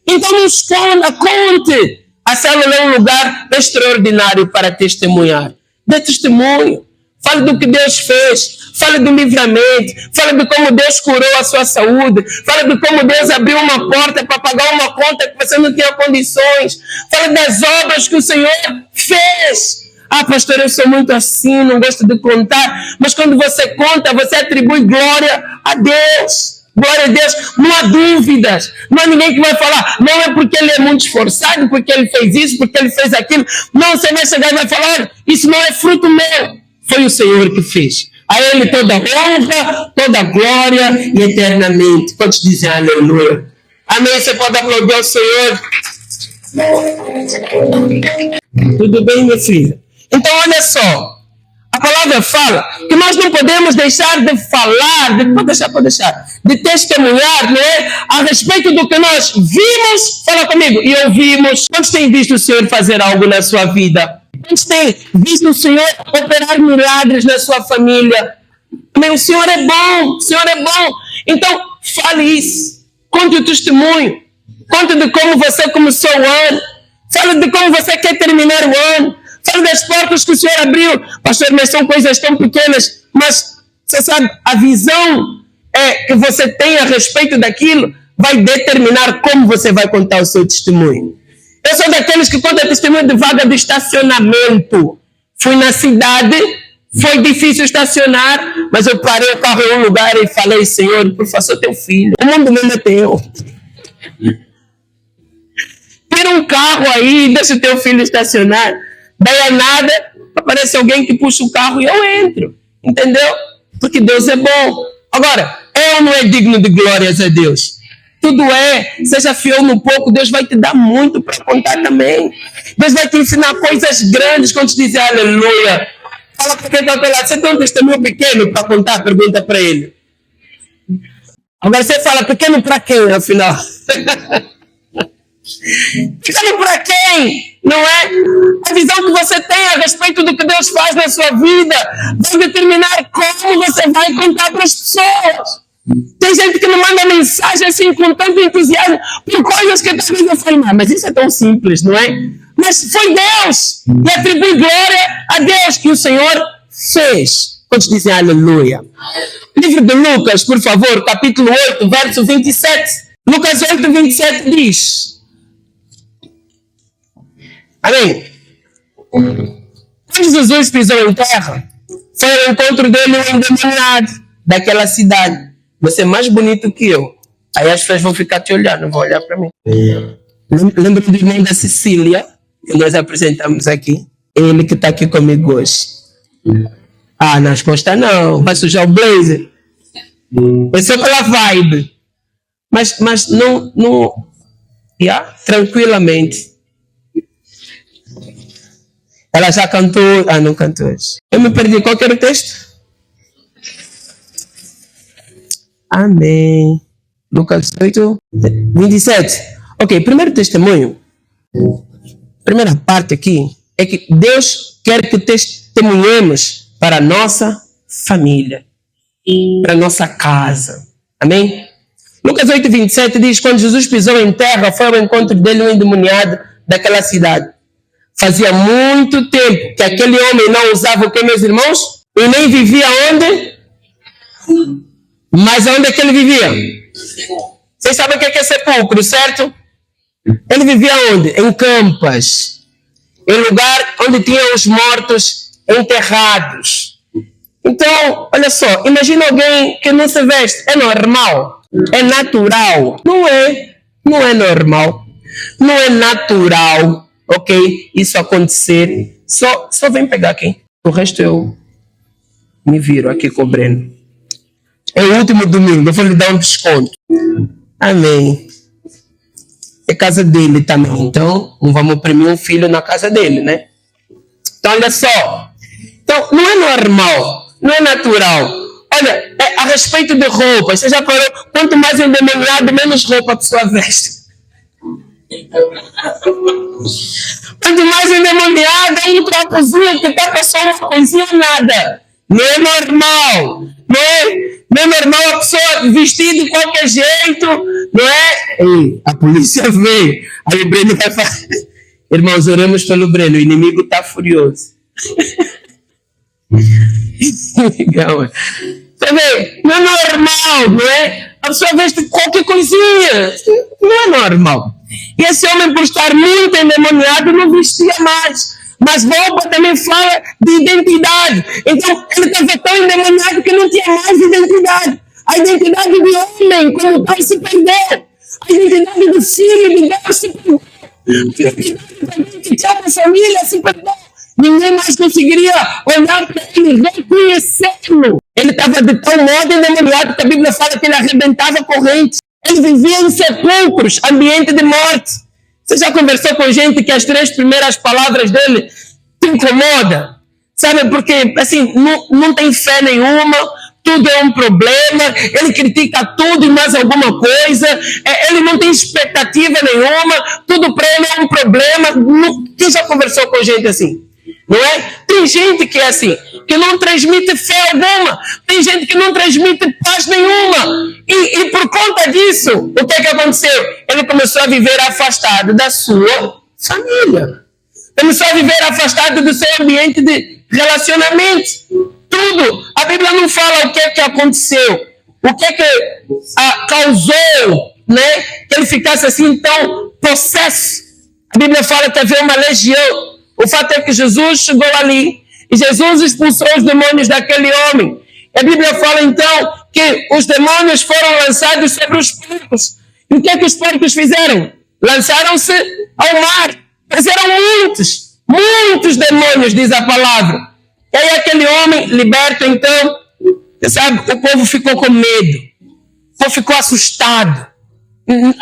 Então não esconda, conte. A célula é um lugar extraordinário para testemunhar. Dê testemunho. Fale do que Deus fez. Fale do livramento. Fale de como Deus curou a sua saúde. Fale de como Deus abriu uma porta para pagar uma conta que você não tinha condições. Fale das obras que o Senhor fez. Ah, pastor, eu sou muito assim, não gosto de contar. Mas quando você conta, você atribui glória a Deus. Glória a Deus, não há dúvidas. Não há ninguém que vai falar, não é porque ele é muito esforçado, porque ele fez isso, porque ele fez aquilo. Não, você vai chegar e vai falar, olha, isso não é fruto meu. Foi o Senhor que fez. A Ele toda honra, toda glória e eternamente. Quantos dizem aleluia? Amém? Você pode aplaudir ao Senhor? Tudo bem, meu filho? Então, olha só. A palavra fala que nós não podemos deixar de falar, pode deixar, de testemunhar, né, a respeito do que nós vimos, fala comigo, e ouvimos. Quantos têm visto o Senhor fazer algo na sua vida? Quantos têm visto o Senhor operar milagres na sua família? Amém? O Senhor é bom, o Senhor é bom. Então, fale isso. Conte o testemunho. Conte de como você começou o ano. Fale de como você quer terminar o ano. Fale das portas que o Senhor abriu. Pastor, mas são coisas tão pequenas. Mas, você sabe, a visão que você tem a respeito daquilo vai determinar como você vai contar o seu testemunho. Eu sou daqueles que contam testemunho de vaga de estacionamento. Fui na cidade, foi difícil estacionar, mas eu parei o carro em um lugar e falei, Senhor, por favor, teu filho. O mundo mesmo é teu. Tira um carro aí, deixa o teu filho estacionar. Daí a nada, aparece alguém que puxa o carro e eu entro. Entendeu? Porque Deus é bom. Agora, é ou não é digno de glórias a Deus? Tudo é. Seja fiel no pouco, Deus vai te dar muito para contar também. Deus vai te ensinar coisas grandes quando te dizer aleluia. Fala para quem está ao lado. Você tem um testemunho pequeno para contar? Pergunta para ele. Agora você fala, pequeno para quem, afinal? Pequeno para quem? Não é? A visão que você tem a respeito do que Deus faz na sua vida vai determinar como você vai contar para as pessoas. Tem gente que me manda mensagem assim com tanto entusiasmo por coisas que talvez eu falo, mas isso é tão simples, não é? Mas foi Deus e atribui glória a Deus que o Senhor fez. Quantos dizem aleluia? Livro de Lucas, por favor, capítulo 8, verso 27. Lucas 8, 27 diz... Amém? Quando Jesus pisou em terra, foi ao encontro dele um endemoniado daquela cidade. Você é mais bonito que eu. Aí as pessoas vão ficar te olhando, não vão olhar para mim. Lembra do irmão da Cecília, que nós apresentamos aqui? Ele que está aqui comigo hoje. Ah, nas costas não, vai sujar o blazer. É só pela vibe. Mas não tranquilamente. Ela já cantou. Ah, não cantou hoje. Eu me perdi. Qual que era o texto? Amém. Lucas 8, 27. Ok, primeiro testemunho. Primeira parte aqui é que Deus quer que testemunhemos para a nossa família, para a nossa casa. Amém? Lucas 8, 27 diz, quando Jesus pisou em terra, foi ao encontro dele um endemoniado daquela cidade. Fazia muito tempo que aquele homem não usava o que, meus irmãos? E nem vivia onde? Mas onde é que ele vivia? Vocês sabem o que é sepulcro, certo? Ele vivia onde? Em campas. Em lugar onde tinham os mortos enterrados. Então, olha só, imagina alguém que não se veste. É normal? É natural? Não é. Não é normal. Não é natural, ok? Isso acontecer. Só vem pegar aqui. O resto eu me viro aqui com o Breno. É o último domingo, eu vou lhe dar um desconto. Amém. É casa dele também, então não vamos oprimir um filho na casa dele, né? Então, olha só. Então, não é normal, não é natural. Olha, a respeito de roupas, você já falou, quanto mais endemoniado, menos roupa a pessoa veste. Quanto mais endemoniado, é ir para a cozinha, que está pessoa não cozinha nada. Não é normal. Não é normal a pessoa vestir de qualquer jeito, não é? Ei, a polícia veio. Aí o Breno vai falar. Irmãos, oramos pelo Breno, o inimigo está furioso. Legal. Você vê, não é normal, não é? A pessoa veste qualquer coisinha. Não é normal. E esse homem, por estar muito endemoniado, não vestia mais. Mas roupa também fala de identidade. Então, ele estava tão endemoniado que não tinha mais identidade. A identidade de homem, como tal, se perdeu. A identidade do filho de Deus se perdeu. A identidade que tinha a família se perdeu. Ninguém mais conseguiria olhar para ele, reconhecê-lo. Ele estava de tal modo endemoniado que a Bíblia fala que ele arrebentava correntes. Ele vivia em sepulcros, ambiente de morte. Você já conversou com gente que as 3 primeiras palavras dele te incomoda? Sabe, porque assim, não tem fé nenhuma, tudo é um problema, ele critica tudo e mais alguma coisa, ele não tem expectativa nenhuma, tudo para ele é um problema. Quem já conversou com gente assim? Não é? Tem gente que é assim, que não transmite fé alguma, tem gente que não transmite paz nenhuma, e por conta disso, o que aconteceu? Ele começou a viver afastado da sua família, começou a viver afastado do seu ambiente de relacionamento. Tudo, a Bíblia não fala o que aconteceu, o que causou, né, que ele ficasse assim tão possesso. A Bíblia fala que havia uma legião. O fato é que Jesus chegou ali e Jesus expulsou os demônios daquele homem. A Bíblia fala então que os demônios foram lançados sobre os porcos. E o que os porcos fizeram? Lançaram-se ao mar. Mas eram muitos demônios, diz a palavra. E aí aquele homem liberto então, você sabe, o povo ficou com medo. O povo ficou assustado.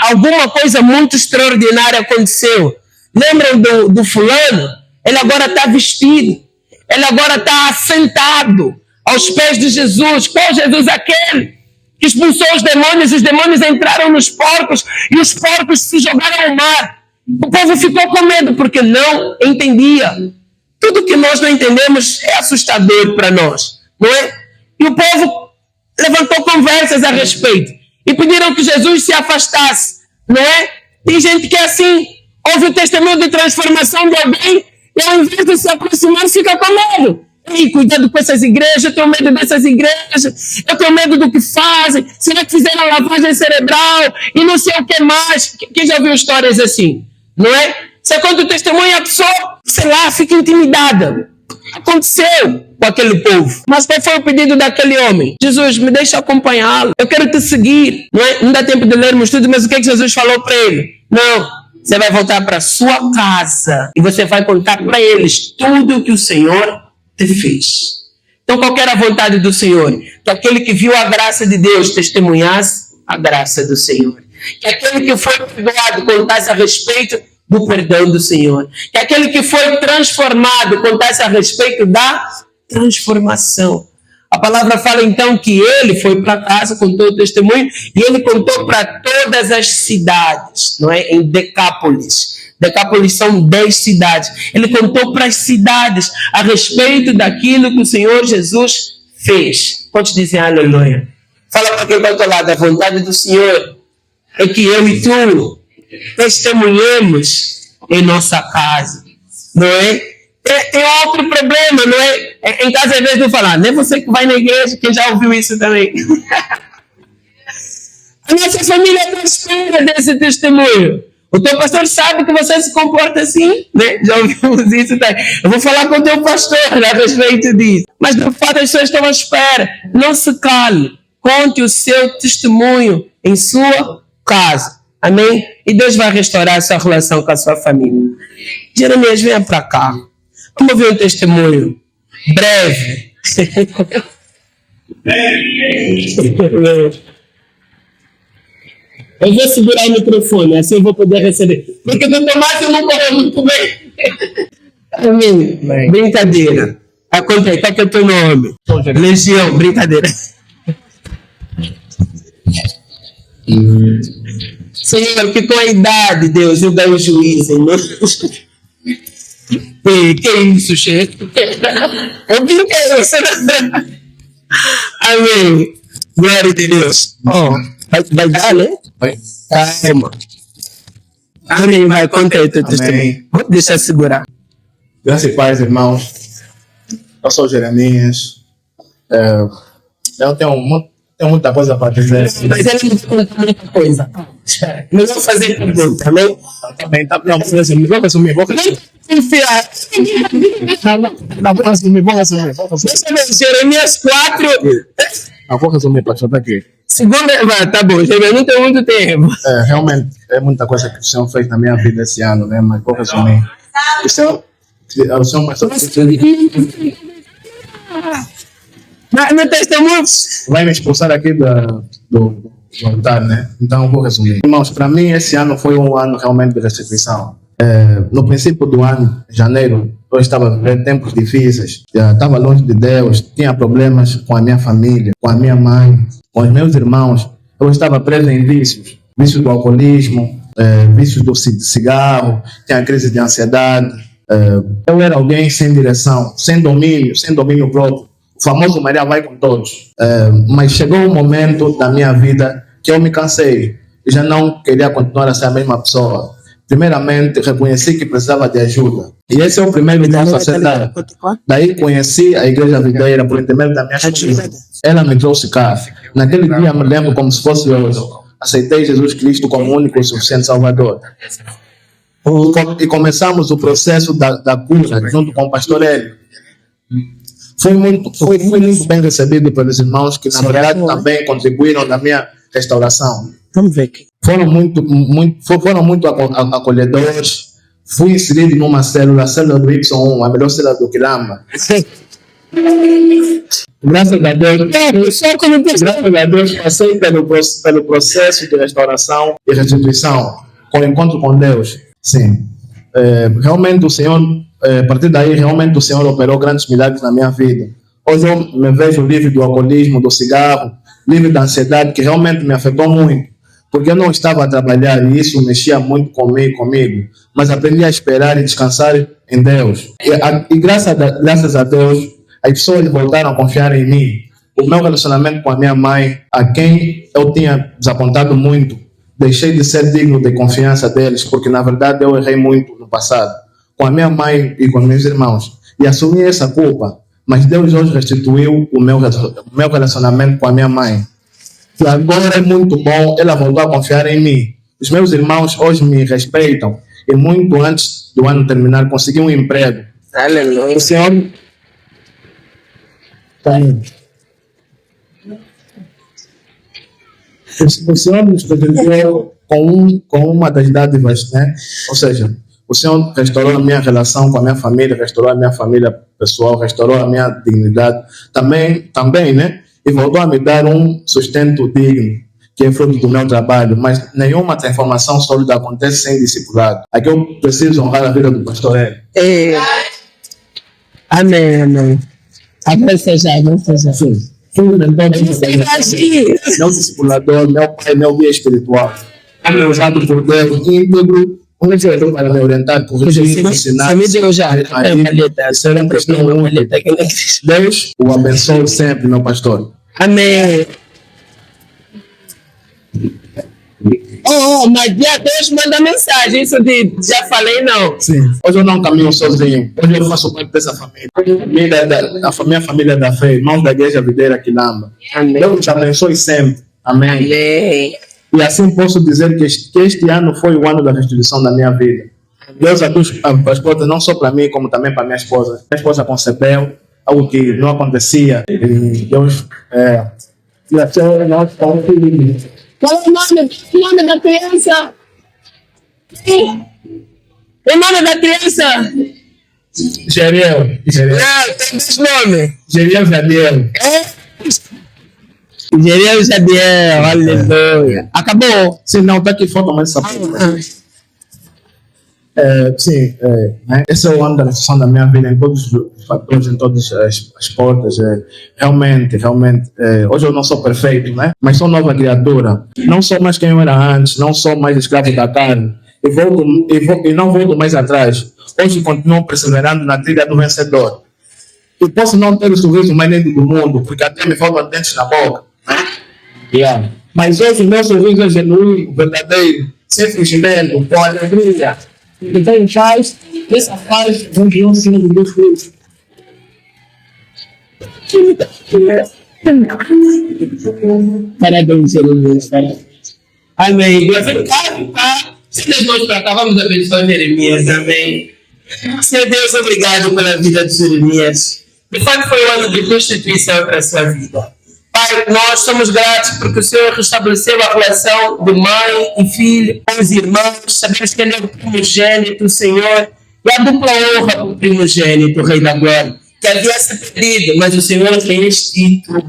Alguma coisa muito extraordinária aconteceu. Lembram do fulano? Ele agora está vestido. Ele agora está assentado aos pés de Jesus. Qual Jesus? Aquele que expulsou os demônios entraram nos porcos e os porcos se jogaram ao mar. O povo ficou com medo porque não entendia. Tudo que nós não entendemos é assustador para nós, não é? E o povo levantou conversas a respeito e pediram que Jesus se afastasse, não é? Tem gente que é assim, ouve o testemunho de transformação de alguém e ao invés de se aproximar, fica com medo. Ei, cuidado com essas igrejas, eu tenho medo dessas igrejas, eu tenho medo do que fazem, será que fizeram lavagem cerebral e não sei o que mais. Quem já ouviu histórias assim, não é? Você conta o testemunho, a pessoa, sei lá, fica intimidada. Aconteceu com aquele povo. Mas qual foi o pedido daquele homem? Jesus, me deixa acompanhá-lo, eu quero te seguir. Não é? Não dá tempo de lermos tudo, mas o que Jesus falou para ele? Não. Você vai voltar para sua casa e você vai contar para eles tudo o que o Senhor te fez. Então, qual era a vontade do Senhor? Que aquele que viu a graça de Deus testemunhasse a graça do Senhor. Que aquele que foi perdoado contasse a respeito do perdão do Senhor. Que aquele que foi transformado contasse a respeito da transformação. A palavra fala então que ele foi para casa, contou o testemunho, e ele contou para todas as cidades, não é? Em Decápolis. Decápolis são 10 cidades. Ele contou para as cidades a respeito daquilo que o Senhor Jesus fez. Pode dizer aleluia. Fala para quem está ao teu lado, a vontade do Senhor é que eu e tu testemunhemos em nossa casa, não é? Tem outro problema, não é? Em casa, às vezes, eu falar, não é você que vai na igreja, quem já ouviu isso também. A nossa família está à espera desse testemunho. O teu pastor sabe que você se comporta assim, né? Já ouvimos isso também. Eu vou falar com o teu pastor a respeito disso. Mas, de fato, as pessoas estão à espera. Não se cale. Conte o seu testemunho em sua casa. Amém? E Deus vai restaurar a sua relação com a sua família. Jeremias, venha para cá. Vamos ver um testemunho breve. Eu vou segurar o microfone, assim eu vou poder receber. Porque do tomate eu não corro muito bem. Amém. Bem. Brincadeira. Conta aí, qual que é o teu nome? Legião, brincadeira. Senhor, que com a idade, Deus, eu dou o juízo, irmão. Que isso, chefe? Eu brinquei, você não... Amém. Glória a Deus. Vai dar, né? Vai. Calma. Amém, vai, conta aí teu testemunho. Deixa eu segurar. Graças e paz, irmãos. Eu sou Jeremias. Eu tenho muita coisa para dizer. Mas ele não conta muita coisa. Não vou fazer pergunta, amém? Também tá. Não, vou resumir. Vou resumir. Enfiar. Não, vou resumir. Deixa eu ver, Jeremias 4. Não, vou resumir, pastor, tá aqui. Segunda. Tá bom, Jeremias não tem muito tempo. Realmente, é muita coisa que o Senhor fez na minha vida esse ano, né? Mas vou resumir. O Senhor pastor, no testemunho vai me expulsar aqui do altar, né? Então vou resumir. Irmãos, para mim esse ano foi um ano realmente de restituição. No princípio do ano, em janeiro, eu estava vivendo tempos difíceis, estava longe de Deus, tinha problemas com a minha família, com a minha mãe, com os meus irmãos. Eu estava preso em vícios do alcoolismo, vícios do cigarro, tinha crise de ansiedade. Eu era alguém sem direção, sem domínio próprio. O famoso Maria vai com todos. Mas chegou um momento da minha vida que eu me cansei. Eu já não queria continuar a ser a mesma pessoa. Primeiramente, reconheci que precisava de ajuda. E esse é o primeiro passo a ser dado. Daí conheci a Igreja Videira por intermédio da minha esposa. Ela me trouxe cá. Naquele dia me lembro como se fosse hoje. Aceitei Jesus Cristo como único e suficiente Salvador. E começamos o processo da cura junto com o pastor Hélio. Fui muito bem recebido pelos irmãos que, na verdade, também contribuíram na minha restauração. Vamos ver aqui. Foram muito acolhedores. Fui inserido numa célula do Y1, a melhor célula do Quilamba. Graças a Deus, passei pelo processo de restauração e restituição, com o encontro com Deus. Sim. Realmente o Senhor, a partir daí, realmente o Senhor operou grandes milagres na minha vida. Hoje eu me vejo livre do alcoolismo, do cigarro, livre da ansiedade, que realmente me afetou muito. Porque eu não estava a trabalhar e isso mexia muito comigo. Mas aprendi a esperar e descansar em Deus. E graças a Deus, as pessoas voltaram a confiar em mim. O meu relacionamento com a minha mãe, a quem eu tinha desapontado muito, deixei de ser digno de confiança deles, porque na verdade eu errei muito no passado, com a minha mãe e com meus irmãos. E assumi essa culpa. Mas Deus hoje restituiu o meu relacionamento com a minha mãe. E agora é muito bom, ela voltou a confiar em mim. Os meus irmãos hoje me respeitam. E muito antes do ano terminar, consegui um emprego. Aleluia. O Senhor... O Senhor nos presenteou com uma das dádivas, né? Ou seja, o Senhor restaurou a minha relação com a minha família, restaurou a minha família pessoal, restaurou a minha dignidade. Também, né? E voltou a me dar um sustento digno, que é fruto do meu trabalho. Mas nenhuma transformação sólida acontece sem discipulado. Aqui eu preciso honrar a vida do pastor Hélio. Amém. Amém seja. Sim. Meu discipulador, meu pai, meu guia espiritual. Meu usado por Deus, íntegro, para me orientar, corrigir, ensinar. Deus o abençoe sempre, meu pastor. Amém. Mas Deus manda mensagem, isso já falei não. Sim. Hoje eu não caminho sozinho, hoje eu faço parte dessa família. Minha família da fé, irmãos da Igreja Videira Quilamba. Amém. Deus te abençoe sempre. Amém. Amém. E assim posso dizer que este ano foi o ano da restituição da minha vida. Deus abriu as portas não só para mim, como também para minha esposa. Minha esposa concebeu algo que não acontecia. E Deus Qual é o nome da criança? O nome da criança? Geriel. Não, tem dois nomes. Geriel Jadiel. Geriel Jadiel, aleluia. Acabou. Sim, não, está aqui foto, mas essa sim, né? Esse é o ano da restrição da minha vida em todos os fatores, em todas as portas. Realmente, hoje eu não sou perfeito, né? Mas sou nova criatura. Não sou mais quem eu era antes, não sou mais escravo da carne. E não volto mais atrás. Hoje continuo perseverando na trilha do vencedor. E posso não ter o sorriso mais lindo do mundo, porque até me faltam dentes na boca. Né? Yeah. Mas hoje o meu sorriso é genuíno, verdadeiro, sem fingimento, com alegria. E tem paz, essa paz vem de um filho de Deus. Parabéns, Jeremias. Amém. Se nós para cá, vamos abençoar Jeremias. Amém. Senhor Deus, obrigado pela vida de Jeremias. De fato, foi um ano de constituição para a sua vida. Pai, nós somos gratos porque o Senhor restabeleceu a relação de mãe e filho com os irmãos. Sabemos que Ele é o primogênito, Senhor, e a dupla honra para o primogênito, Rei da Glória, que havia se perdido, mas o Senhor restituiu.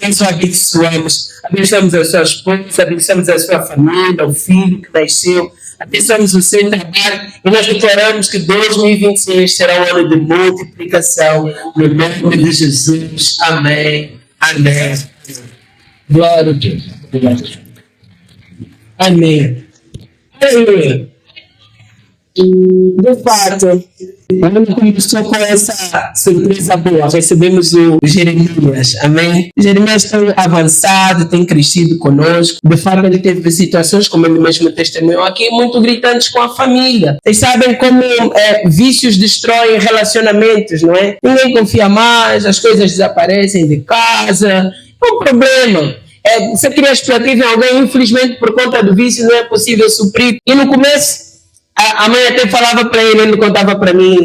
Nós o abençoamos. Abençoamos a sua esposa, abençoamos a sua família, o filho que nasceu. Abençoamos o seu trabalho e nós declaramos que 2026 será um ano de multiplicação. No nome de Jesus. Amém. Amém. Glória a Deus. Amém. Aleluia. De fato, quando começou com essa surpresa boa, recebemos o Jeremias, amém? Jeremias tem avançado, tem crescido conosco. De fato, ele teve situações, como ele mesmo testemunhou aqui, muito gritantes com a família. Vocês sabem como vícios destroem relacionamentos, não é? Ninguém confia mais, as coisas desaparecem de casa. É um problema. Você cria expectativa em alguém, infelizmente, por conta do vício, não é possível suprir. E no começo, a mãe até falava para ele contava para mim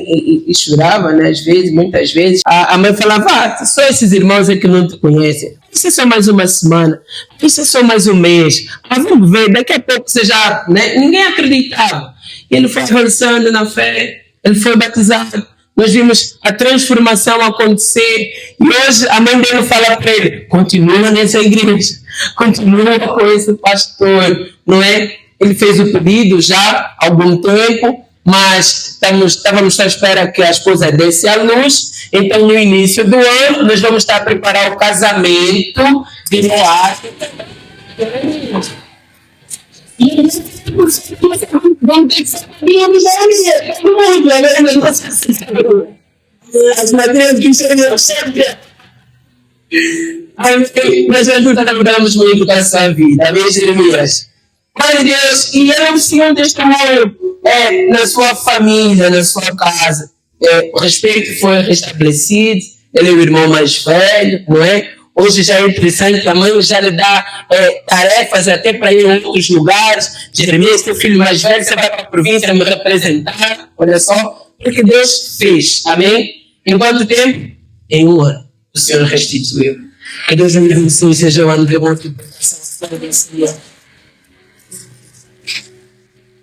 e chorava, né? Às vezes, muitas vezes. A mãe falava, só esses irmãos é que não te conhecem. Isso é só mais uma semana. Isso é só mais um mês. Vamos ver, daqui a pouco você já... Né? Ninguém acreditava. E ele foi avançando na fé. Ele foi batizado. Nós vimos a transformação acontecer. E hoje a mãe dele fala para ele, continua nessa igreja. Continua com esse pastor. Não é? Ele fez o pedido já há algum tempo, mas estávamos à espera que a esposa desse à luz. Então, no início do ano, nós vamos estar a preparar o casamento de Moab. Vamos ter que saber as madrinhas que seriam sempre. Nós ajudamos muito com essa vida, amém, Jeremias? Mas Deus, e ele é o Senhor testemunho na sua família, na sua casa. O respeito foi restabelecido, ele é o irmão mais velho, não é? Hoje já é interessante, a mãe já lhe dá tarefas até para ir em outros lugares. Jeremias, teu filho mais velho, você vai para a província me representar. Olha só, porque Deus fez, amém? Em quanto tempo? Em um ano, o Senhor restituiu. Que Deus abençoe, seja o ano de multiplicação.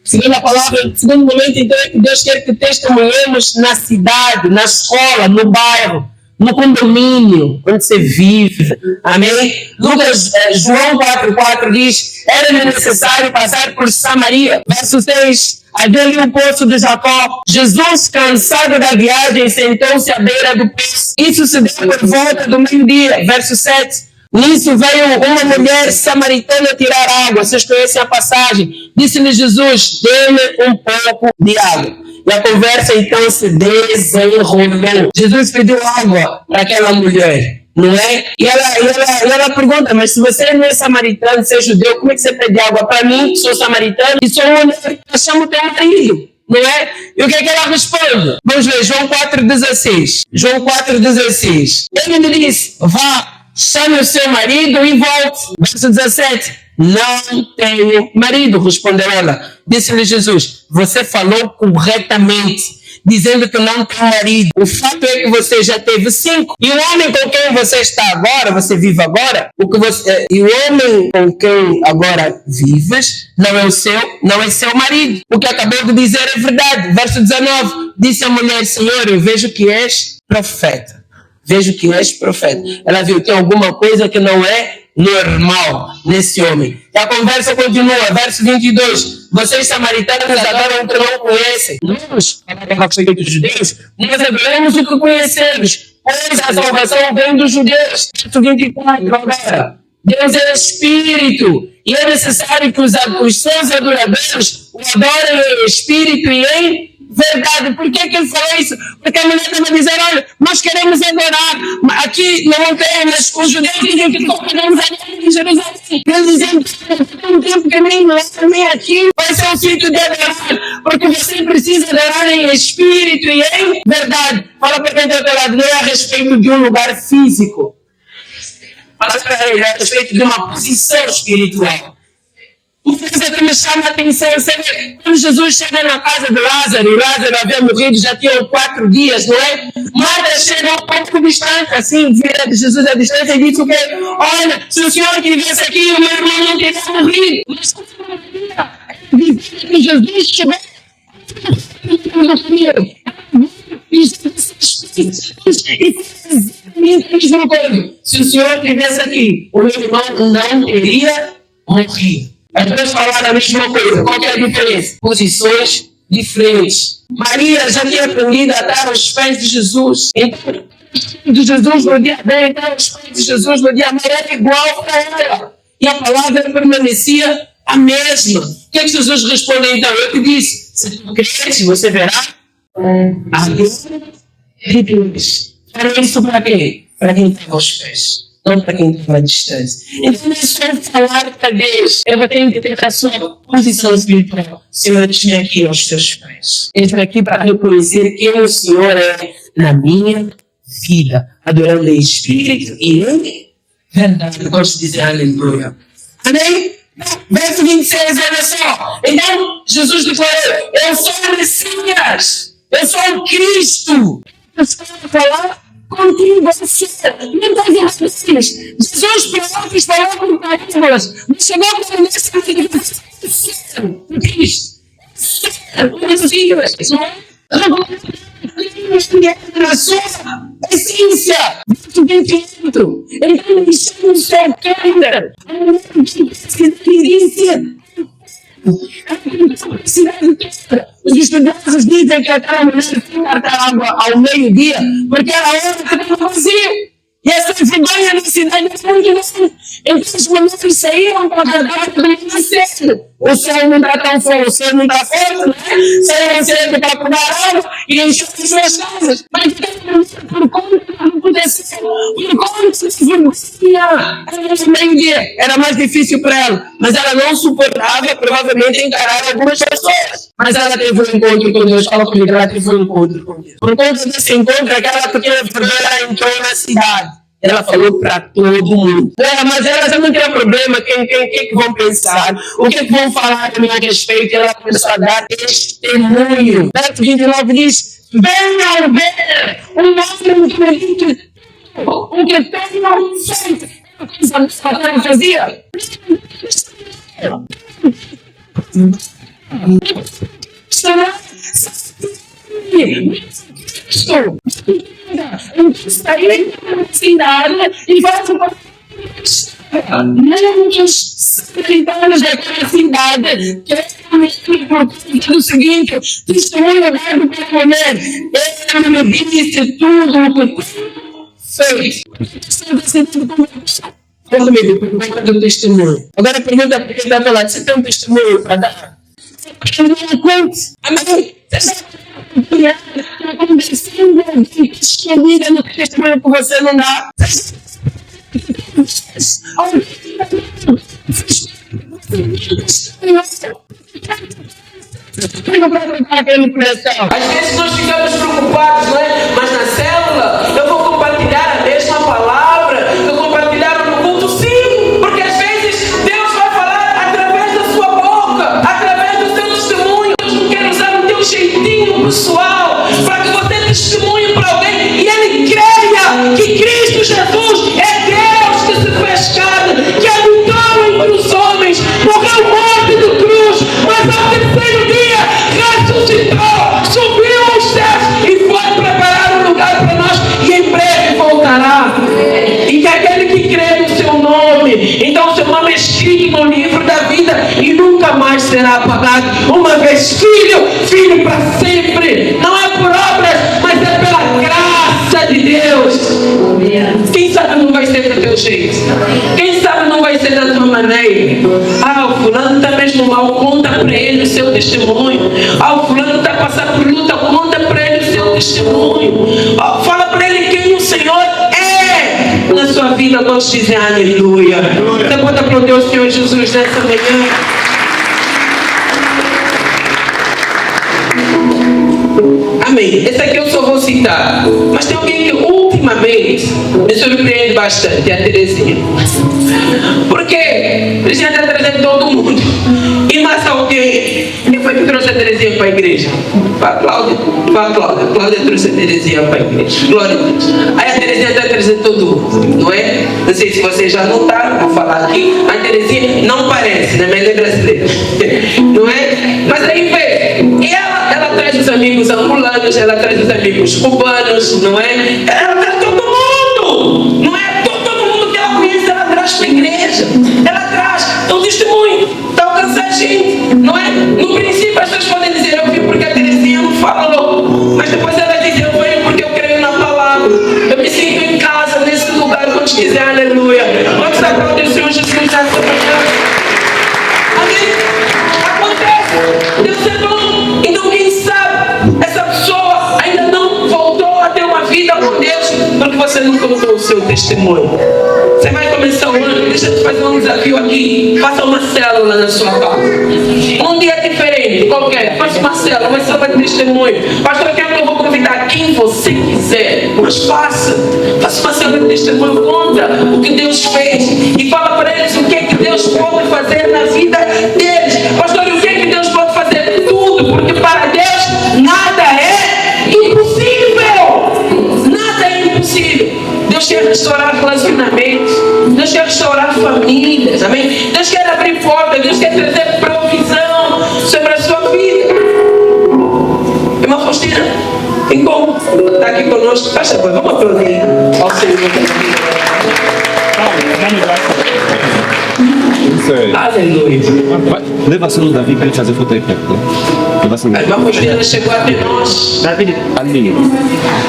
Segundo a palavra, segundo momento, então, é que Deus quer que testemunhemos na cidade, na escola, no bairro, no condomínio, onde você vive. Amém? João 4,4 diz, era necessário passar por Samaria. Verso 6, havia ali um poço de Jacó. Jesus, cansado da viagem, sentou-se à beira do poço. Isso se deu por volta do meio-dia. Verso 7. Nisso veio uma mulher samaritana tirar água. Vocês conhecem a passagem? Disse-lhe Jesus, dê-me um pouco de água. E a conversa então se desenrolou. Jesus pediu água para aquela mulher, não é? E ela pergunta, mas se você não é samaritano, você é judeu, como é que você pede água para mim, que sou samaritano, e sou mulher, eu chamo teu marido, não é? E o que é que ela responde? Vamos ver, João 4,16. João 4,16. Ele me disse, vá, chame o seu marido e volte. Verso 17. Não tenho marido, respondeu ela. Disse-lhe Jesus, você falou corretamente, dizendo que não tem marido. O fato é que você já teve 5. E o homem com quem você está agora, você vive agora, e o homem com quem agora vives não é seu marido. O que acabou de dizer é verdade. Verso 19. Disse a mulher, Senhor, eu vejo que és profeta. Vejo que és profeta. Ela viu que tem alguma coisa que não é normal nesse homem. E a conversa continua, verso 22. Vocês samaritanos adoram o que não conhecem. Nós, dos judeus, nós adoramos o que conhecemos, pois a salvação vem dos judeus. Verso 24 agora. Deus é Espírito e é necessário que os seus adoradores o adorem em Espírito e em verdade. Por que ele falou isso? Porque a mulher estava dizendo, olha, nós queremos adorar aqui na montanha, mas os judeus dizem que nós queremos adorar em Jerusalém. Eles dizem que tem um tempo que nem lá, nem aqui vai ser um sítio de adorar, porque você precisa adorar em Espírito e em verdade. Fala para quem está do lado, não é a respeito de um lugar físico. Fala para ele, é a respeito de uma posição espiritual. O que me chama a atenção é quando Jesus chega na casa de Lázaro, e Lázaro havia morrido, já tinha 4 dias, não é? Marta chega um pouco distante, assim, vira de Jesus a distância e diz o quê? Olha, se o Senhor estivesse aqui, o meu irmão não teria morrido. Mas que Jesus chegou se o Senhor estivesse aqui, o meu irmão não teria morrido. As duas falaram a mesma coisa. Qual que é a diferença? Posições diferentes. Maria já tinha aprendido a estar aos pés de Jesus. Então, de Jesus no dia bem, estar aos pés de Jesus no dia mal era igual para ela. E a palavra permanecia a mesma. O que é que Jesus responde então? Eu te disse, se tu creres, você verá a glória de Deus. Para isso para quê? Para quem está aos pés. Não para quem está à distância. Então, não é só falar para Deus. Eu tenho que ter a sua posição espiritual. Senhor, estou aqui aos teus pés. Eu estou aqui para reconhecer quem o Senhor é na minha vida. Adorando em espírito e em verdade. Eu gosto de dizer aleluia. Amém? Verso 26, olha só. Então, Jesus declarou, eu sou o Messias. Eu sou o Cristo. Eu estou a falar contigo, você não está vendo as pessoas. Jesus falou com parábolas, mas chegou para o Messias o Cristo. O Messias, não é? Na sua essência, dentro. Então, ele chama o seu queira. Os estudiosos dizem que aquela mulher tinha água ao meio-dia, porque era a hora que estava vazio. E essa vergonha na cidade é muito grande. Então os mulheres saíram para guardar para cedo. O sol não está tão forte, o sol não está forte, né? Saíram cedo para pegar água e encher as suas casas. Mas por conta do que aconteceu, por conta de vergonha, era meio-dia. Era mais difícil para ela, mas ela não suportava, provavelmente, encarar algumas pessoas. Mas ela teve um encontro com Deus. Fala comigo, ela teve um encontro com Deus. Por conta desse encontro, aquela pequena vergonha entrou na cidade. Ela falou para todo mundo. Mas ela já não tinha problema. O que vão pensar? O que vão falar a meu respeito? Ela começou a dar testemunho. Verso 29 diz, venham ver o homem que o que tem não feito. O que ela fazia? Sair da cidade e vai para muitos secretários daquela cidade que é o seguinte, testemunho dado pela mulher, ele me disse tudo o que fez. Vamos ver, pergunta do testemunho. Agora pergunta para quem está falando, você tem um testemunho para dar? Eu não conto. Amém? Acontecendo que amiga no testemunho que você não dá. Às vezes nós ficamos preocupados, não é? Mas na célula eu vou compartilhar a mesma palavra, eu compartilhar Então seu nome é escrito no livro da vida e nunca mais será apagado. Uma vez filho para sempre. Não é por obras, mas é pela graça de Deus. Quem sabe não vai ser do teu jeito. Quem sabe não vai ser da tua maneira. O fulano está mesmo mal, conta para ele o seu testemunho. O fulano está passando por luta, conta para ele o seu testemunho. Fala para ele quem o Senhor é na sua vida. Vamos dizer aleluia. Você pode aplaudir o Senhor Jesus nessa manhã? Amém. Esse aqui eu só vou citar. Mas tem alguém que ultimamente me surpreende bastante, é a Terezinha. Porque a gente está trazendo todo mundo. E mais alguém. Quem foi que trouxe a Terezinha para a igreja? Foi a Cláudia. Foi a Cláudia. A Cláudia trouxe a Terezinha para a igreja. Glória a Deus. Aí a Terezinha está trazendo todo mundo, não é? Não sei se vocês já notaram, vou falar aqui. A Terezinha não parece, né? Mas ela é brasileira. Não é? Mas aí vem. E ela traz os amigos angolanos, ela traz os amigos cubanos, não é? Ela traz todo mundo, não é? Todo mundo que ela conhece, ela traz para a igreja, ela traz o testemunho, está alcançando a gente, não é? No princípio as pessoas podem dizer, eu vim porque a Terezinha não falou, mas depois ela diz, eu venho porque eu creio na palavra, eu me sinto em casa nesse lugar, quando dizer aleluia, quando aplaudir o Senhor Jesus nessa manhã. Amém? Acontece, Deus é bom. Então quem sabe essa pessoa ainda não voltou a ter uma vida com Deus porque você não contou o seu testemunho. Você vai começar o ano, deixa eu te fazer um desafio aqui. Faça uma célula na sua casa. Um dia diferente, qualquer. Faça uma célula, uma célula de testemunho. Pastor, eu quero que eu vou convidar quem você quiser. Mas faça uma célula de testemunho. Conta o que Deus fez. E fala para eles o que é que Deus pode fazer na vida deles. Pastor, e o que é que Deus pode fazer? Tudo, porque para Deus nada é impossível. Nada é impossível. Deus quer restaurar relacionamentos. Deus quer restaurar famílias. Amém? Deus quer abrir portas. Deus quer trazer provisão sobre a sua vida. Irmã Faustina, tem como estar aqui conosco? Faz favor, vamos aplaudir ao Senhor. Aleluia. Leva a São Davi para ele fazer foto aí perto. A irmã Faustina chegou até nós. Davi, ali.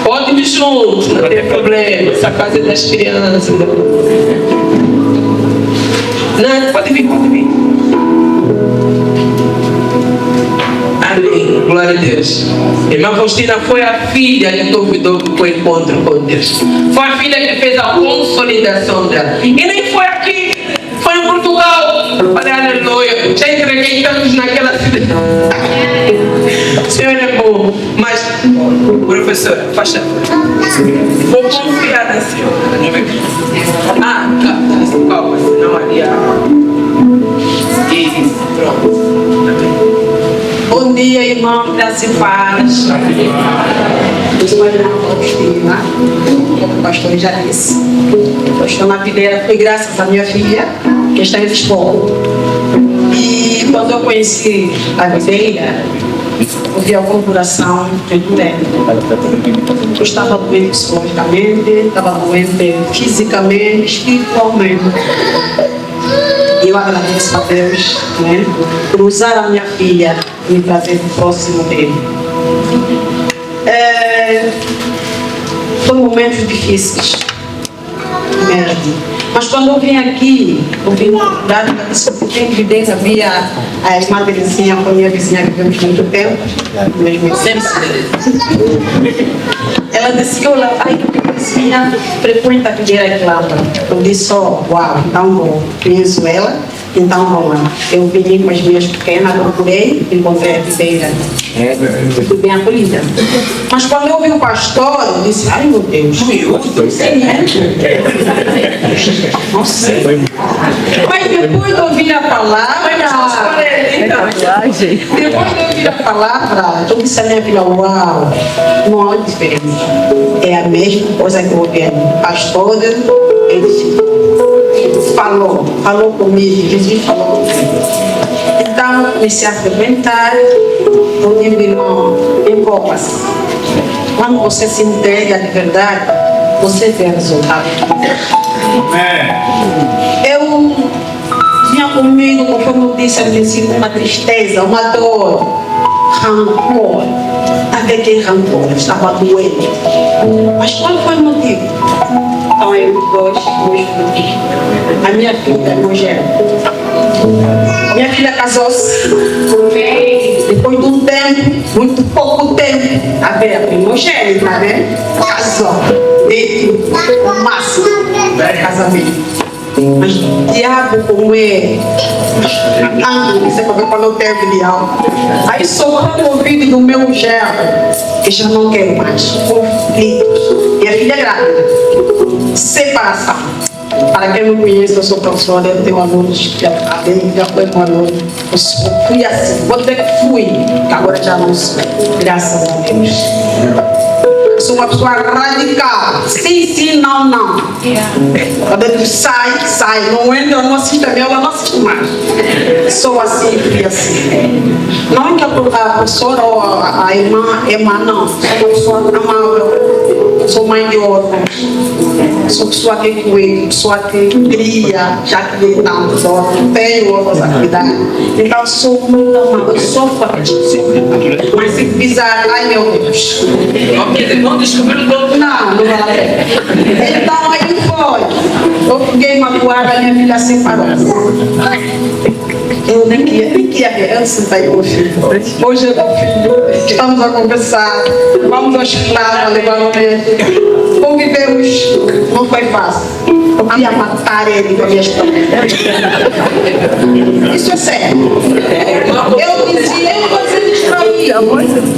Pode vir junto, não tem problema. Essa casa é das crianças. Não, pode vir. Amém. Glória a Deus. Irmã Faustina foi a filha que convidou para o encontro com Deus. Foi a filha que fez a consolidação dela. E nem foi aqui. Foi em Portugal. Olha, aleluia. Já entreguei tantos naquela cidade. O Senhor é bom. Mas, professora, faz favor. Vou confiar na senhora. Tá. Calma, senão ali. Isso, pronto. Bom dia, irmão. Graça e paz. Eu sou a irmã Faustina, como o pastor já disse. Eu estou na videira, foi graças à minha filha, que está em Lisboa. E quando eu conheci a videira, eu vi algum coração muito tempo. Eu estava doente psicologicamente, estava doente fisicamente, espiritualmente. E eu agradeço a Deus, né, por usar a minha filha e me trazer próximo dele. Foram momentos difíceis mesmo. Mas quando eu vim aqui, eu vim na faculdade, tem evidência, havia a irmã Terezinha, com a minha vizinha que vivemos muito tempo, mesmo sempre. Ela disse, olha, ai, Terezinha frequenta a videira de Lapa. Eu disse, uau, então vou, conheço ela, então vamos lá. Eu vim com as minhas pequenas, procurei, encontrei a videira. Fui bem acolhida. Mas quando eu vi o pastor, eu disse, ai meu Deus, não sei. Mas depois de ouvir a palavra, eu disse a minha filha, uau, não é diferente. É a mesma coisa que eu ouvi. O pastor, ele falou comigo, Jesus falou comigo. Então, eu comecei a frequentar. Eu digo, irmão, empolga-se. Quando você se entrega de verdade, você vê resultado. Eu comigo, conforme eu disse, eu sinto uma tristeza, uma dor, rancor. Até que rancor, eu estava doente. Mas qual foi o motivo? Então eu dois motivos. A minha filha, meu gêmeo. Minha filha casou-se. Depois de um tempo, muito pouco tempo, a ver, a primogênita, né? Casou. Desde o máximo do casamento. Mas o diabo, como é você pode ver quando eu tenho filial. Aí sou promovido do meu gerro, que já não quero mais conflitos. Minha filha é grávida, separação. Para quem não conhece, eu sou professora, eu tenho alunos que já foi com aluno. Eu fui assim, vou dizer que fui, que agora já não sou, graças a Deus. Sou uma pessoa radical. Sim, não. Quando sai, não entra, não assiste a minha aula, não assiste mais. Sou assim, fui assim. Não é que a professora ou a irmã, não. Sou uma pessoa amável. Sou mãe de órfãos. Sou pessoa que cuida, pessoa que cria, já criei tantos órfãos, tenho órfãos a cuidar. Então sou muito amável, sou forte. Mas se pisar, ai meu Deus. Não descobriu todo. Não vale a pena. Então aí foi. Eu fiquei magoada, minha filha separou. Eu nem queria ver, eu sentei com o filho. Hoje eu com o filho, estamos a conversar, vamos ao esclavo, a levar o médico. Convivemos, não foi fácil. Eu queria matar ele com a minha história. Isso é sério. Eu dizia, eu vou ser distraída.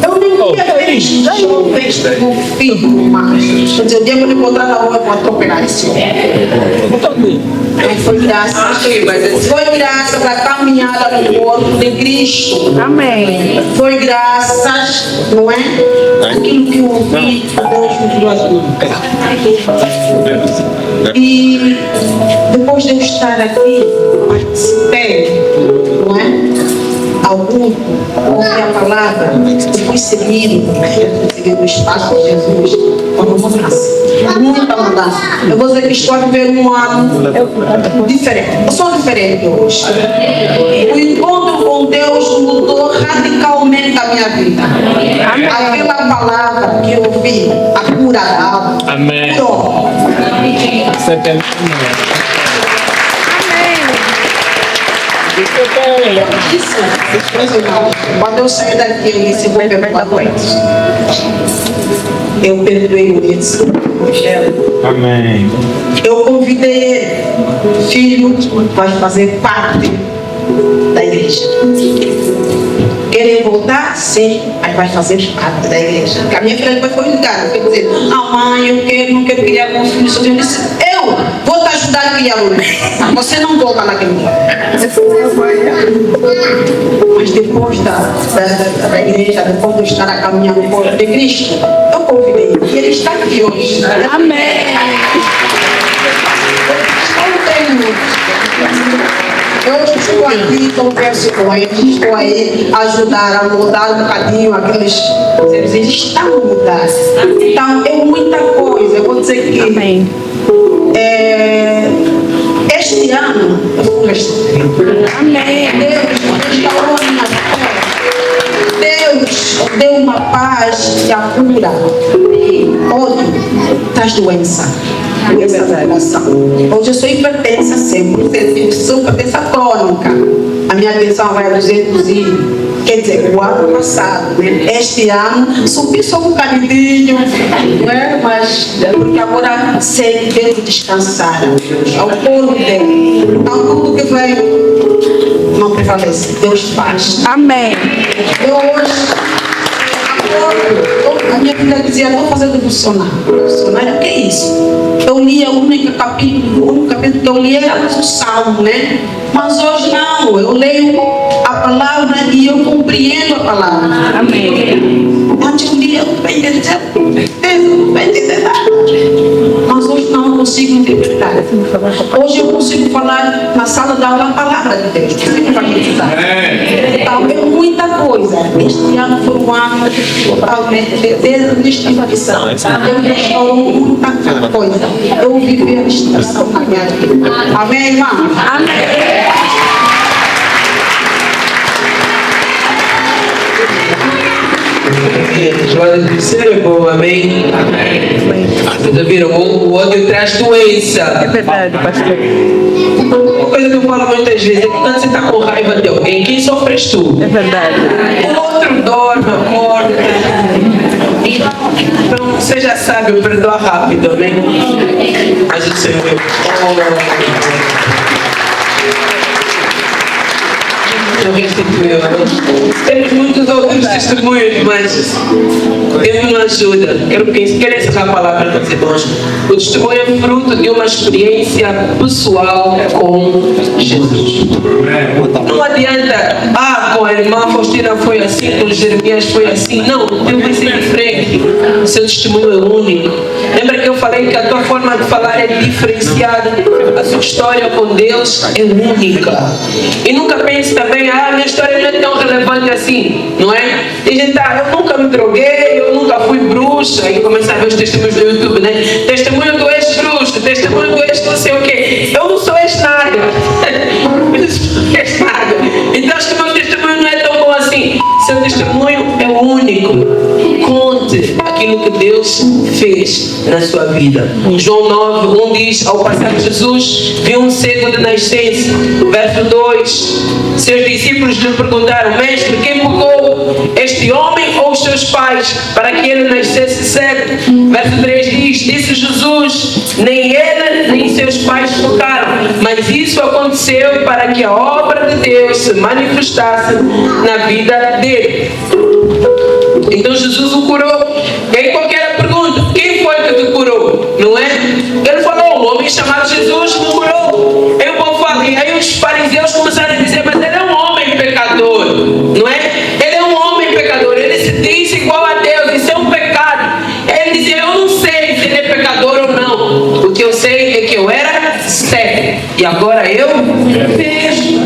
Eu nem queria ver isso. Eu vejo meu filho mais. Quer dizer, o dia que eu encontrar na rua, eu vou atropelar esse homem. Foi graças à caminhada no corpo de Cristo. Amém. Foi graças, não é? Aquilo que eu ouvi, Deus me deu as mãos. E depois de eu estar aqui, participei, não é? Ao grupo, ouvi a palavra, eu fui seguindo o espaço de Jesus. Uma mudança. Muita mudança. Eu vou dizer que estou a viver um ano diferente. Eu sou diferente hoje. O encontro com Deus mudou radicalmente a minha vida. Aquela palavra que eu ouvi, a cura da alma. Amém. Quando eu saí daqui, eu disse: vou perdoar doentes. Eu perdoei o disse: Amém. eu convidei ele, filho, vai fazer parte da igreja. Querer voltar? Sim, mas vai fazer parte da igreja. Porque a minha filha depois foi ligada, foi dizer: mãe, não quero criar meus filhos. Eu disse: eu vou te ajudar a criar um. Você não volta naquele dia. Mas depois da igreja, depois de eu estar a caminhar no corpo de Cristo, eu convidei ele. E ele está aqui hoje. Amém. Eu estou aqui, converso com ele, estou aí a ajudar a mudar um bocadinho aqueles. Eles estão mudados. Então, é muita coisa. Eu vou dizer que. Amém. Este ano, eu fui restaurado. Amém. Deus restaurou a minha fé. Deus deu uma paz e a cura. Ódio traz doença. Doença do coração. Hoje eu sou hipertensa sempre. Eu sou hipertensa crônica. A minha tensão vai a 200 e... Quer dizer, o ano passado, né? Este ano, subi só um bocadinho, né? Mas porque agora sei que devo descansar ao corpo dele. Então, tudo que vem não prevalece. Deus faz. Amém. Eu hoje acordo, a minha filha dizia: vou fazer devocional. Devocional, o que é isso? Eu li o único capítulo que eu li era o Salmo, né? Mas hoje não, eu leio a palavra e eu compreendo a palavra. Amém. Antes eu lia, eu não estou entendendo nada. Mas hoje não, eu consigo interpretar. Hoje eu consigo falar na sala de aula a palavra de Deus. Então, é muita coisa. Este ano foi um ano totalmente de instituição. Eu restauro muita coisa. Eu vivi a instituição na minha vida. Amém, irmã? Amém. Glória do Senhor é bom, amém? Vocês viram? O ódio traz doença. É verdade, pastor. Uma coisa que eu falo muitas vezes é que quando você está com raiva de alguém, quem sofre és tu. É verdade. O outro dorme, acorda. Então você já sabe, eu perdoo rápido, amém? Mas o Senhor temos muitos outros testemunhos, mas Deus nos ajuda. Quero encerrar a palavra para vocês, irmãos. O testemunho é fruto de uma experiência pessoal com Jesus. Não adianta, com a irmã Faustina foi assim, com Jeremias foi assim. Não, Deus vai ser diferente. O seu testemunho é único. Lembra que eu falei que a tua forma de falar é diferenciada? A sua história com Deus é única. E nunca pense também, minha história não é tão relevante assim, não é? Tem gente, eu nunca me droguei, eu nunca fui bruxa. E começa a ver os testemunhos do YouTube, né? Testemunho do ex-bruxo, testemunho do ex não sei o quê. Eu não sou ex-nada. Eu não sou ex-nada. Então acho que o meu testemunho não é tão bom assim. Seu testemunho é único. Conte aquilo que Deus fez na sua vida. João 9, diz, ao passar Jesus, viu um cego de nascença. Verso 2, seus discípulos lhe perguntaram, mestre, quem pecou, este homem ou os seus pais, para que ele nascesse cego? Verso 3 diz, disse Jesus, nem ele nem seus pais pecaram, mas isso aconteceu para que a obra de Deus se manifestasse na vida dele. Então Jesus o curou. E aí qualquer pergunta, quem foi que te curou? Não é? Ele falou, um homem chamado Jesus me curou. Aí o povo fala, e aí os fariseus começaram a dizer, mas ele é um homem pecador, não é? Ele é um homem pecador, ele se diz igual a Deus, isso é um pecado. Ele dizia, eu não sei se ele é pecador ou não. O que eu sei é que eu era cego e agora eu vejo.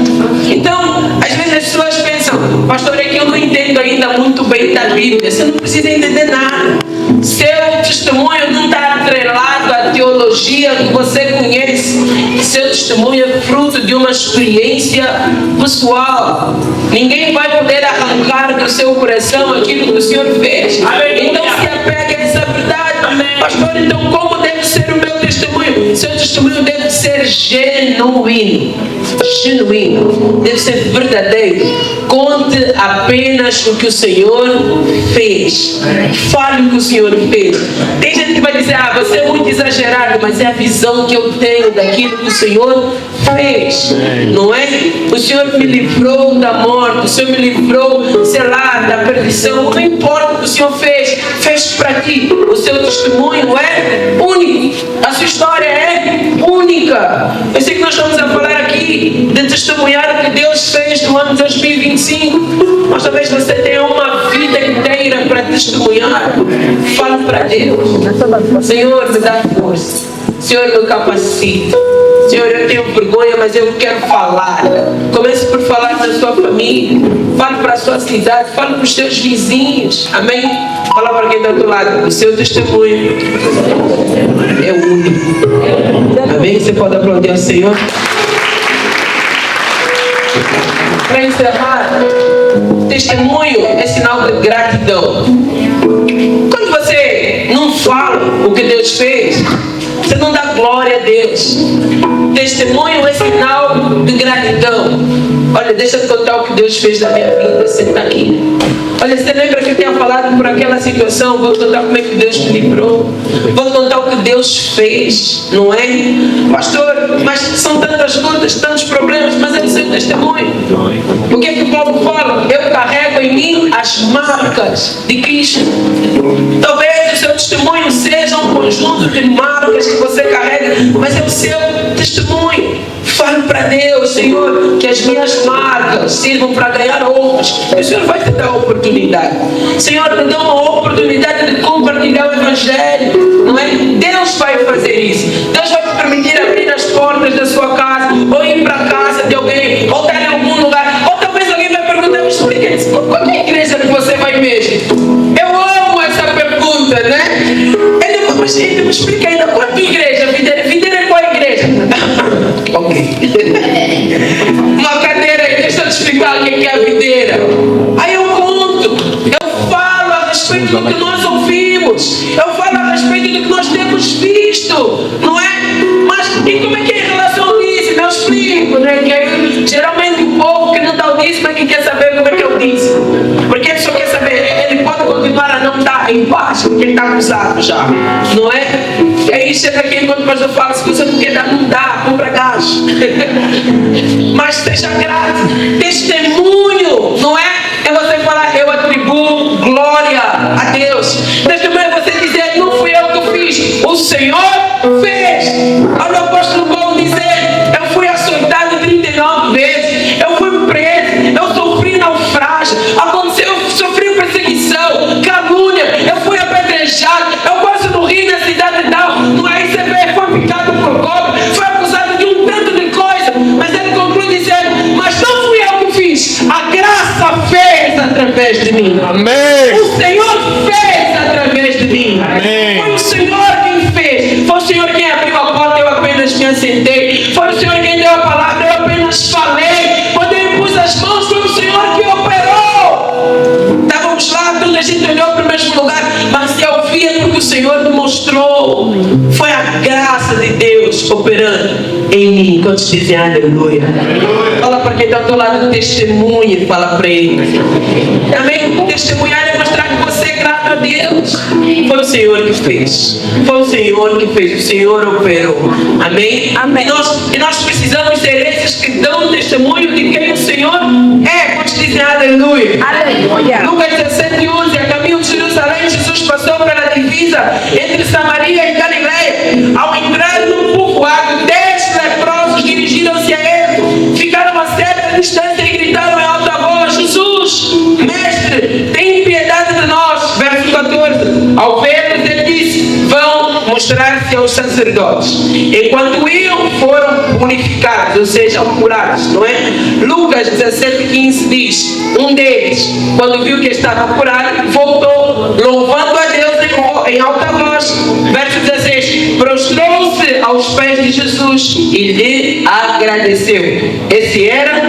Então, às vezes as pessoas pensam, pastor, é que eu não entendo ainda muito bem da Bíblia. Você não precisa entender nada. Seu testemunho não está atrelado à teologia que você conhece. Seu testemunho é fruto de uma experiência pessoal. Ninguém vai poder arrancar do seu coração aquilo que o Senhor fez. Então se apegue a essa verdade. Pastor, então como deve ser o meu testemunho? Seu testemunho deve ser genuíno. Genuíno. Deve ser verdadeiro. Conte apenas o que o Senhor fez. Fale o que o Senhor fez. Tem gente que vai dizer, você é muito exagerado, mas é a visão que eu tenho daquilo que o Senhor fez. Não é? O Senhor me livrou da morte, o Senhor me livrou, sei lá, da perdição. Não importa o que o Senhor fez, fez para ti. O seu testemunho é único. A sua história é única. Eu sei que nós estamos a falar aqui de testemunhar o que Deus fez no ano 2025, mas talvez você tenha uma vida inteira para testemunhar. Fale para Deus. Senhor, me dá força. Senhor, me capacita. Senhor, eu tenho vergonha, mas eu quero falar. Comece por falar da sua família. Fale para a sua cidade. Fale para os seus vizinhos. Amém? Fala para quem está do lado. O seu testemunho é único. Amém? Você pode aplaudir ao Senhor? Para encerrar, testemunho é sinal de gratidão. Quando você não fala o que Deus fez, você não dá glória a Deus. Testemunho é sinal de gratidão. Olha, deixa eu contar o que Deus fez na minha vida. Senta aqui. Olha, você lembra que eu tinha falado por aquela situação? Vou contar como é que Deus me livrou. Vou contar o que Deus fez, não é? Pastor, mas são tantas lutas, tantos problemas, mas é o seu testemunho. O que é que o povo fala? Eu carrego em mim as marcas de Cristo. Talvez o seu testemunho seja um conjunto de marcas que você carrega, mas é o seu testemunho. Fale para Deus, Senhor, que as minhas marcas sirvam para ganhar outros. O Senhor vai te dar a oportunidade. Senhor, me dá uma oportunidade de compartilhar o Evangelho, não é? Deus vai fazer isso. Deus vai te permitir abrir as portas da sua casa, ou ir para a casa de alguém, ou estar em algum lugar. Ou talvez alguém vai perguntar, mas explica, qual é a igreja que você vai mesmo? Eu amo essa pergunta, né? Ele me explica ainda, qual é a tua igreja? Videira é qual a igreja? Ok. Uma cadeira aí, deixa eu te explicar o que é a videira. Aí eu conto, eu falo a respeito do do que nós ouvimos. Eu falo a respeito do que nós temos visto, não é? Mas e como é que é em relação ao dízimo? Eu explico, né? Que geralmente o povo que não dá o dízimo é que quer saber como é que é o dízimo. Porque ele só quer saber, ele pode continuar a não estar em paz, porque ele está acusado já, não é? E aí chega aqui quando depois eu falo, se você não quer dar, não dá, compra gás. Mas seja grato, testemunho, não é? É você falar, eu atribuo glória a Deus. Testemunho é você dizer, não fui eu que fiz, o Senhor fez. Olha o apóstolo Paulo dizer, eu fui açoitado 39 vezes, eu fui preso, eu sofri naufrágio, aconteceu, eu sofri perseguição, calúnia, eu fui apedrejado, eu quase morri na cidade de tal, não é isso, foi picado por cobra, foi acusado de um tanto de coisa, mas ele conclui dizendo, mas não fui eu que fiz, a graça fez através de mim. Amém. O Senhor fez através de mim. Amém. Foi o Senhor quem fez. Foi o Senhor quem abriu a porta, eu apenas me assentei. Foi o Senhor quem deu a palavra, eu apenas falei. Quando eu pus as mãos, foi o Senhor que operou. Estávamos lá, toda a gente olhou para o mesmo lugar, mas eu via porque o Senhor me mostrou. Foi a graça de Deus operando em mim. Quantos dizem aleluia? Fala para quem está do lado, testemunhe, fala para ele. Também testemunhar é mostrar que você é grato a Deus. Foi o Senhor que fez. Foi o Senhor que fez. O Senhor operou. Amém? Amém. E nós precisamos ser esses que dão testemunho de quem o Senhor é. Quantos dizem aleluia? Aleluia. Lucas 17:11, a caminho de Jerusalém, Jesus passou pela divisa entre Samaria e Galileia. Ao entrar no povoado, 10 leprosos dirigiram-se a ele, ficaram a certa distância e gritaram em alta voz, Jesus, mestre, tem piedade de nós. Verso 14, ao vê-los ele disse, vão mostrar-se aos sacerdotes. Enquanto iam, foram purificados, ou seja, curados, não é? Lucas 17:15 diz, um deles, quando viu que estava curado, voltou, louvando a Deus em alta voz. Verso 16, prostrou-se aos pés de Jesus e lhe agradeceu. Esse era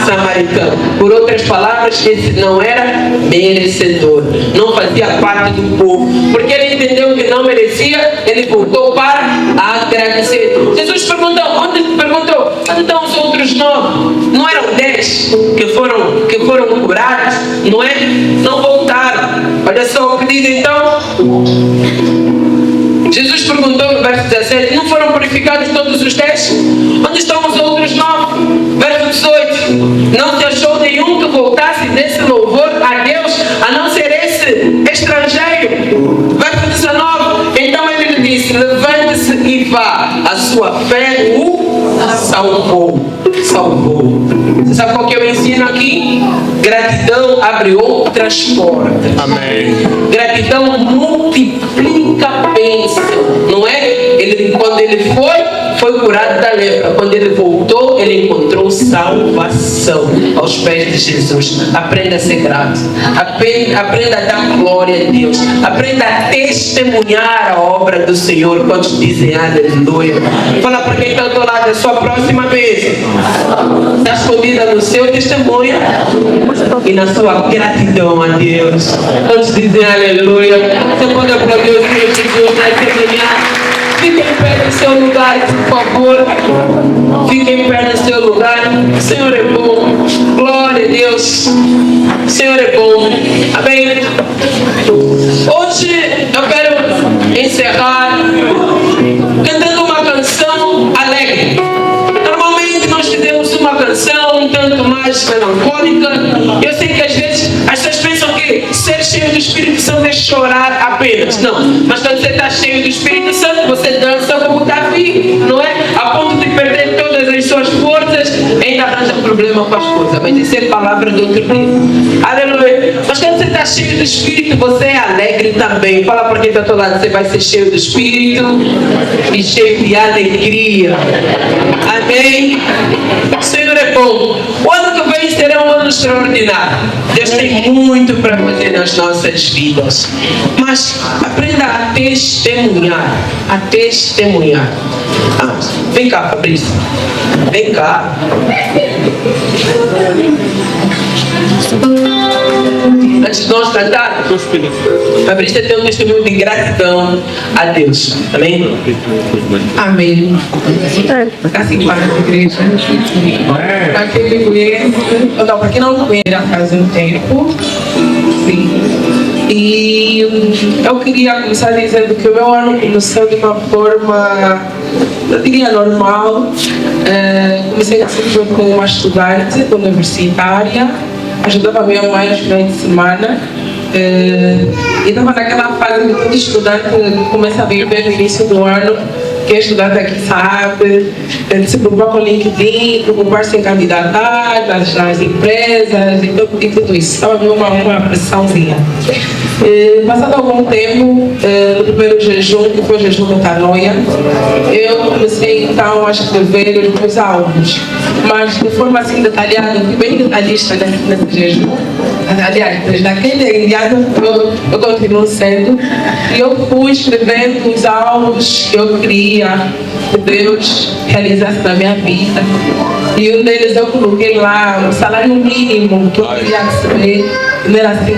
samaritano. Por outras palavras, esse não era merecedor, não fazia parte do povo, porque ele entendeu que não merecia, ele voltou para agradecer. Jesus perguntou, onde estão os outros 9? Não eram 10 que foram curados, não é? Não voltaram. Olha só o que diz então. Jesus perguntou no verso 17, não foram purificados todos os 10? Onde estão os outros 9? Verso 18, não se achou nenhum que voltasse desse louvor a Deus, a não ser esse estrangeiro. Verso 19, então ele lhe disse, levante-se e vá, a sua fé o salvou. Você sabe qual que eu ensino aqui? Gratidão abre outras portas. Amém. Gratidão multiplica a bênção, não é? Quando ele foi curado da lepra. Quando ele voltou, ele encontrou salvação aos pés de Jesus. Aprenda a ser grato. Aprenda a dar glória a Deus. Aprenda a testemunhar a obra do Senhor. Quantos dizem aleluia? Fala para quem está do lado, é sua próxima vez. Está escondida no seu testemunho e na sua gratidão a Deus. Quantos dizem aleluia? Você pode aplaudir o Senhor Jesus nessa manhã. Fique em pé no seu lugar, por favor. Fique em pé no seu lugar. O Senhor é bom. Glória a Deus. O Senhor é bom. Amém. Hoje eu quero encerrar cantando uma canção alegre. Normalmente nós fizemos uma canção um tanto mais melancólica. Eu sei que às vezes as pessoas pensam que ser cheio do Espírito Santo é chorar apenas. Não, mas quando você está cheio do Espírito Santo, você dança como Davi, não é? A ponto de perder todas as suas forças, ainda arranja problema com as coisas. Mas isso é palavra do outro dia. Aleluia. Mas quando você está cheio do Espírito, você é alegre também. Fala para quem está do lado, você vai ser cheio do Espírito e cheio de alegria. Amém. O Senhor é bom. O ano que vem será um ano extraordinário. Deus tem muito para fazer nas nossas vidas. Mas aprenda a testemunhar. A testemunhar. Vem cá, Fabrício. Vem cá. Antes de nós cantarmos, a Brita tem um testemunho de gratidão a Deus. Amém? Amém. Assim para a igreja. Para quem me conhece, não, para quem não me conhece, já faz um tempo. Sim. E eu queria começar dizendo que o meu ano começou de uma forma, eu diria, normal. Comecei sempre como uma estudante universitária, ajudava a minha mãe nos finais de semana. E estava naquela fase de todo estudante começa a viver no início do ano, que é estudante aqui sabe, de se preocupar com o LinkedIn, preocupar-se em candidatar nas empresas e tudo isso. Estava vendo uma pressãozinha. Passado algum tempo, no primeiro jejum, que foi o jejum da Tanoia, eu comecei então a escrever os meus alvos, mas de forma assim detalhada, fui bem detalhista nesse jejum. Aliás, naquele enviado eu continuo sendo, e eu fui escrevendo os alvos que eu queria que Deus realizasse na minha vida. E um deles eu coloquei lá um salário mínimo que eu queria receber, não era assim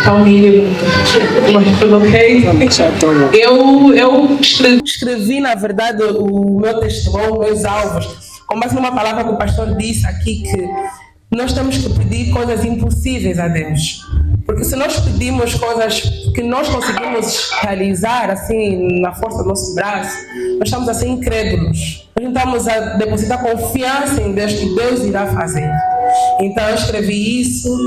tão mínimo, mas coloquei. Eu escrevi, na verdade, o meu testemunho, meus alvos, com base numa palavra que o pastor disse aqui, que nós temos que pedir coisas impossíveis a Deus. Porque se nós pedimos coisas que nós conseguimos realizar, assim, na força do nosso braço, nós estamos assim incrédulos. Nós não estamos a depositar confiança em Deus, que Deus irá fazer. Então eu escrevi isso,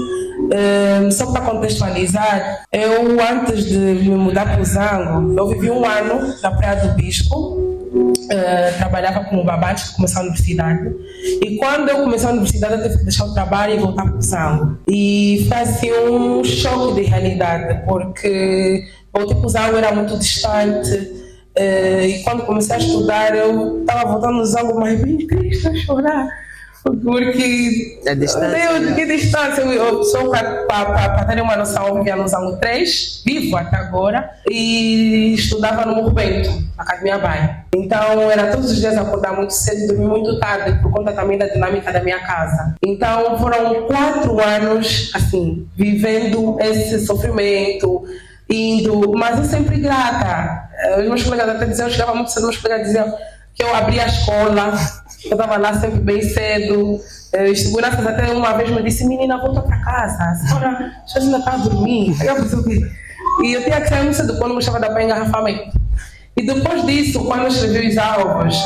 só para contextualizar, eu antes de me mudar para o Zango, eu vivi um ano na Praia do Bispo. Trabalhava como babá antes de começar a universidade, e quando eu comecei a universidade eu tive que deixar o trabalho e voltar para o Zango, e foi assim um choque de realidade, porque voltei para o Zango, era muito distante, e quando comecei a estudar eu estava voltando no Zango, mas bem triste a chorar, porque que distância, eu sou para terem uma noção, eu vivia no Zango 3, vivo até agora, e estudava no Morro Bento, na Academia Baia. Então era todos os dias acordar muito cedo e dormir muito tarde, por conta também da dinâmica da minha casa. Então foram 4 anos assim, vivendo esse sofrimento, indo, mas eu sempre grata. Os meus colegas até diziam, eu chegava muito cedo, meus colegas diziam que eu abria a escola, eu estava lá sempre bem cedo. Os seguranças até uma vez me disse, menina, volta para casa, a senhora ainda está a dormir. E eu tinha que sair muito cedo quando me estava da para engarrafamento. E depois disso, quando eu escrevi os alvos,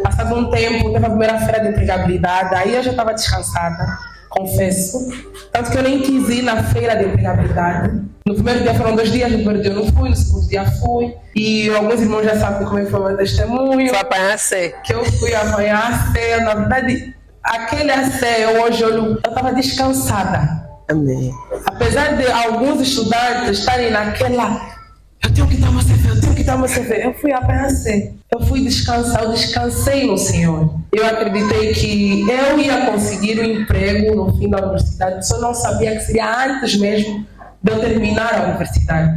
passado um tempo, teve a primeira feira de empregabilidade, aí eu já estava descansada, confesso. Tanto que eu nem quis ir na feira de empregabilidade. No primeiro dia foram 2 dias, no primeiro dia eu não fui, no segundo dia fui. E alguns irmãos já sabem como foi o meu testemunho. Foi apanhar a sé. Que eu fui apanhar a sé. Na verdade, aquele a sé, hoje eu estava descansada. Amém. Apesar de alguns estudantes estarem naquela... Eu tenho que dar uma CV, eu tenho que dar uma CV. Eu fui apanhar a sé. Eu fui descansar, eu descansei no Senhor. Eu acreditei que eu ia conseguir um emprego no fim da universidade. Só não sabia que seria antes mesmo de eu terminar a universidade.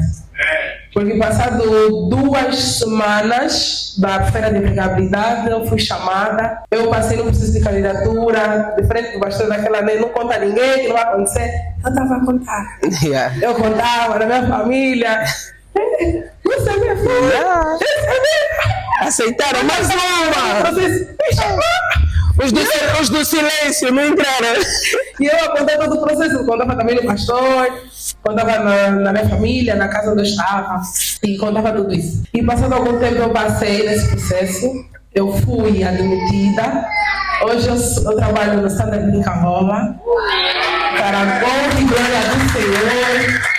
Porque passado 2 semanas da feira de empregabilidade, eu fui chamada. Eu passei no processo de candidatura, diferente do pastor daquela, não conta a ninguém, que não vai acontecer. Eu estava a contar. Eu contava na minha família. Você é minha filha. Aceitaram mais uma. Os do silêncio não entraram. E eu contava todo o processo, contava também no pastor, contava na minha família, na casa onde eu estava, e contava tudo isso. E passado algum tempo eu passei nesse processo, eu fui admitida. Hoje eu trabalho no Standard de Cangola, para a honra e glória do Senhor.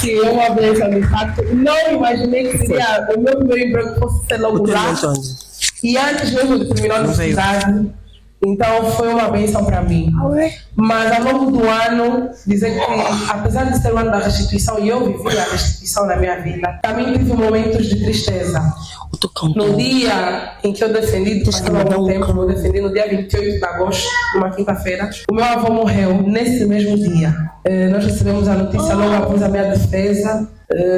Que é uma bênção, de fato. Não imaginei que seria o meu primeiro emprego fosse ser logo lá. E antes mesmo de terminar a universidade, então foi uma bênção para mim. Mas ao longo do ano, dizer que apesar de ser o ano da restituição, e eu vivi a restituição na minha vida, também tive momentos de tristeza. No dia em que eu defendi, eu defendi no dia 28 de agosto, numa quinta-feira, o meu avô morreu nesse mesmo dia. Nós recebemos a notícia logo após a minha defesa.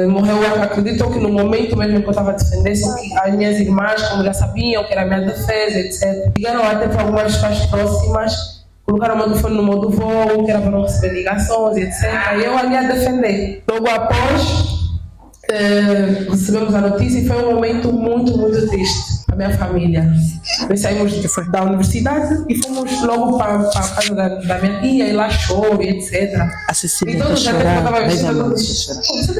Morreu, acredito que no momento mesmo que eu estava defendendo, só que as minhas irmãs, como já sabiam que era a minha defesa, etc., ligaram até para algumas pessoas próximas colocaram o meu telefone no modo voo, que era para não receber ligações, etc. E eu ali a defender. Logo após, recebemos a notícia e foi um momento muito, muito triste para a minha família. Nós saímos da universidade e fomos logo para a casa da minha tia, e lá choro, etc. A Cecília E está todos já estavam chorando. vestidos. Você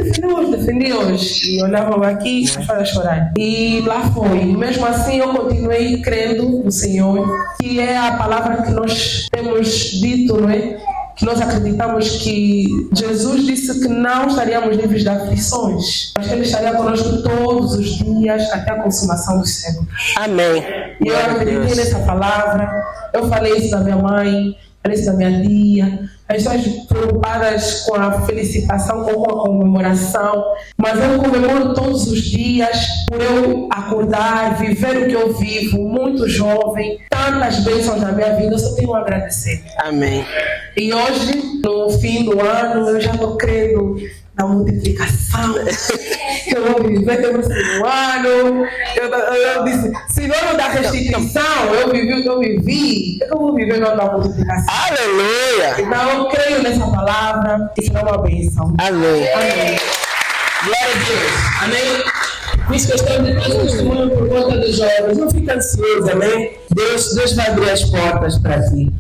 defendeu hoje. E olhavam aqui para chorar. E lá foi. Mesmo assim, eu continuei crendo no Senhor, que é a palavra que nós temos dito, não é? Que nós acreditamos que Jesus disse que não estaríamos livres de aflições, mas que Ele estaria conosco todos os dias até a consumação dos séculos. Amém. E eu acreditei nessa palavra, eu falei isso da minha mãe, falei isso da minha tia, as pessoas preocupadas com a felicitação, com a comemoração, mas eu comemoro todos os dias por eu acordar, viver o que eu vivo, muito jovem, tantas bênçãos na minha vida, eu só tenho a agradecer. Amém. E hoje, no fim do ano, eu já estou crendo na multiplicação. Eu vou viver até o próximo ano. Eu disse, se no ano da restituição eu vivi o que eu vivi, eu vou viver no ano da multiplicação. Aleluia. Então eu creio nessa palavra e será uma bênção. Amém. Amém. Glória a Deus. Amém. Fiz questão de ter testemunho por conta dos jovens. Não fica ansioso, amém? Deus vai abrir as portas para ti.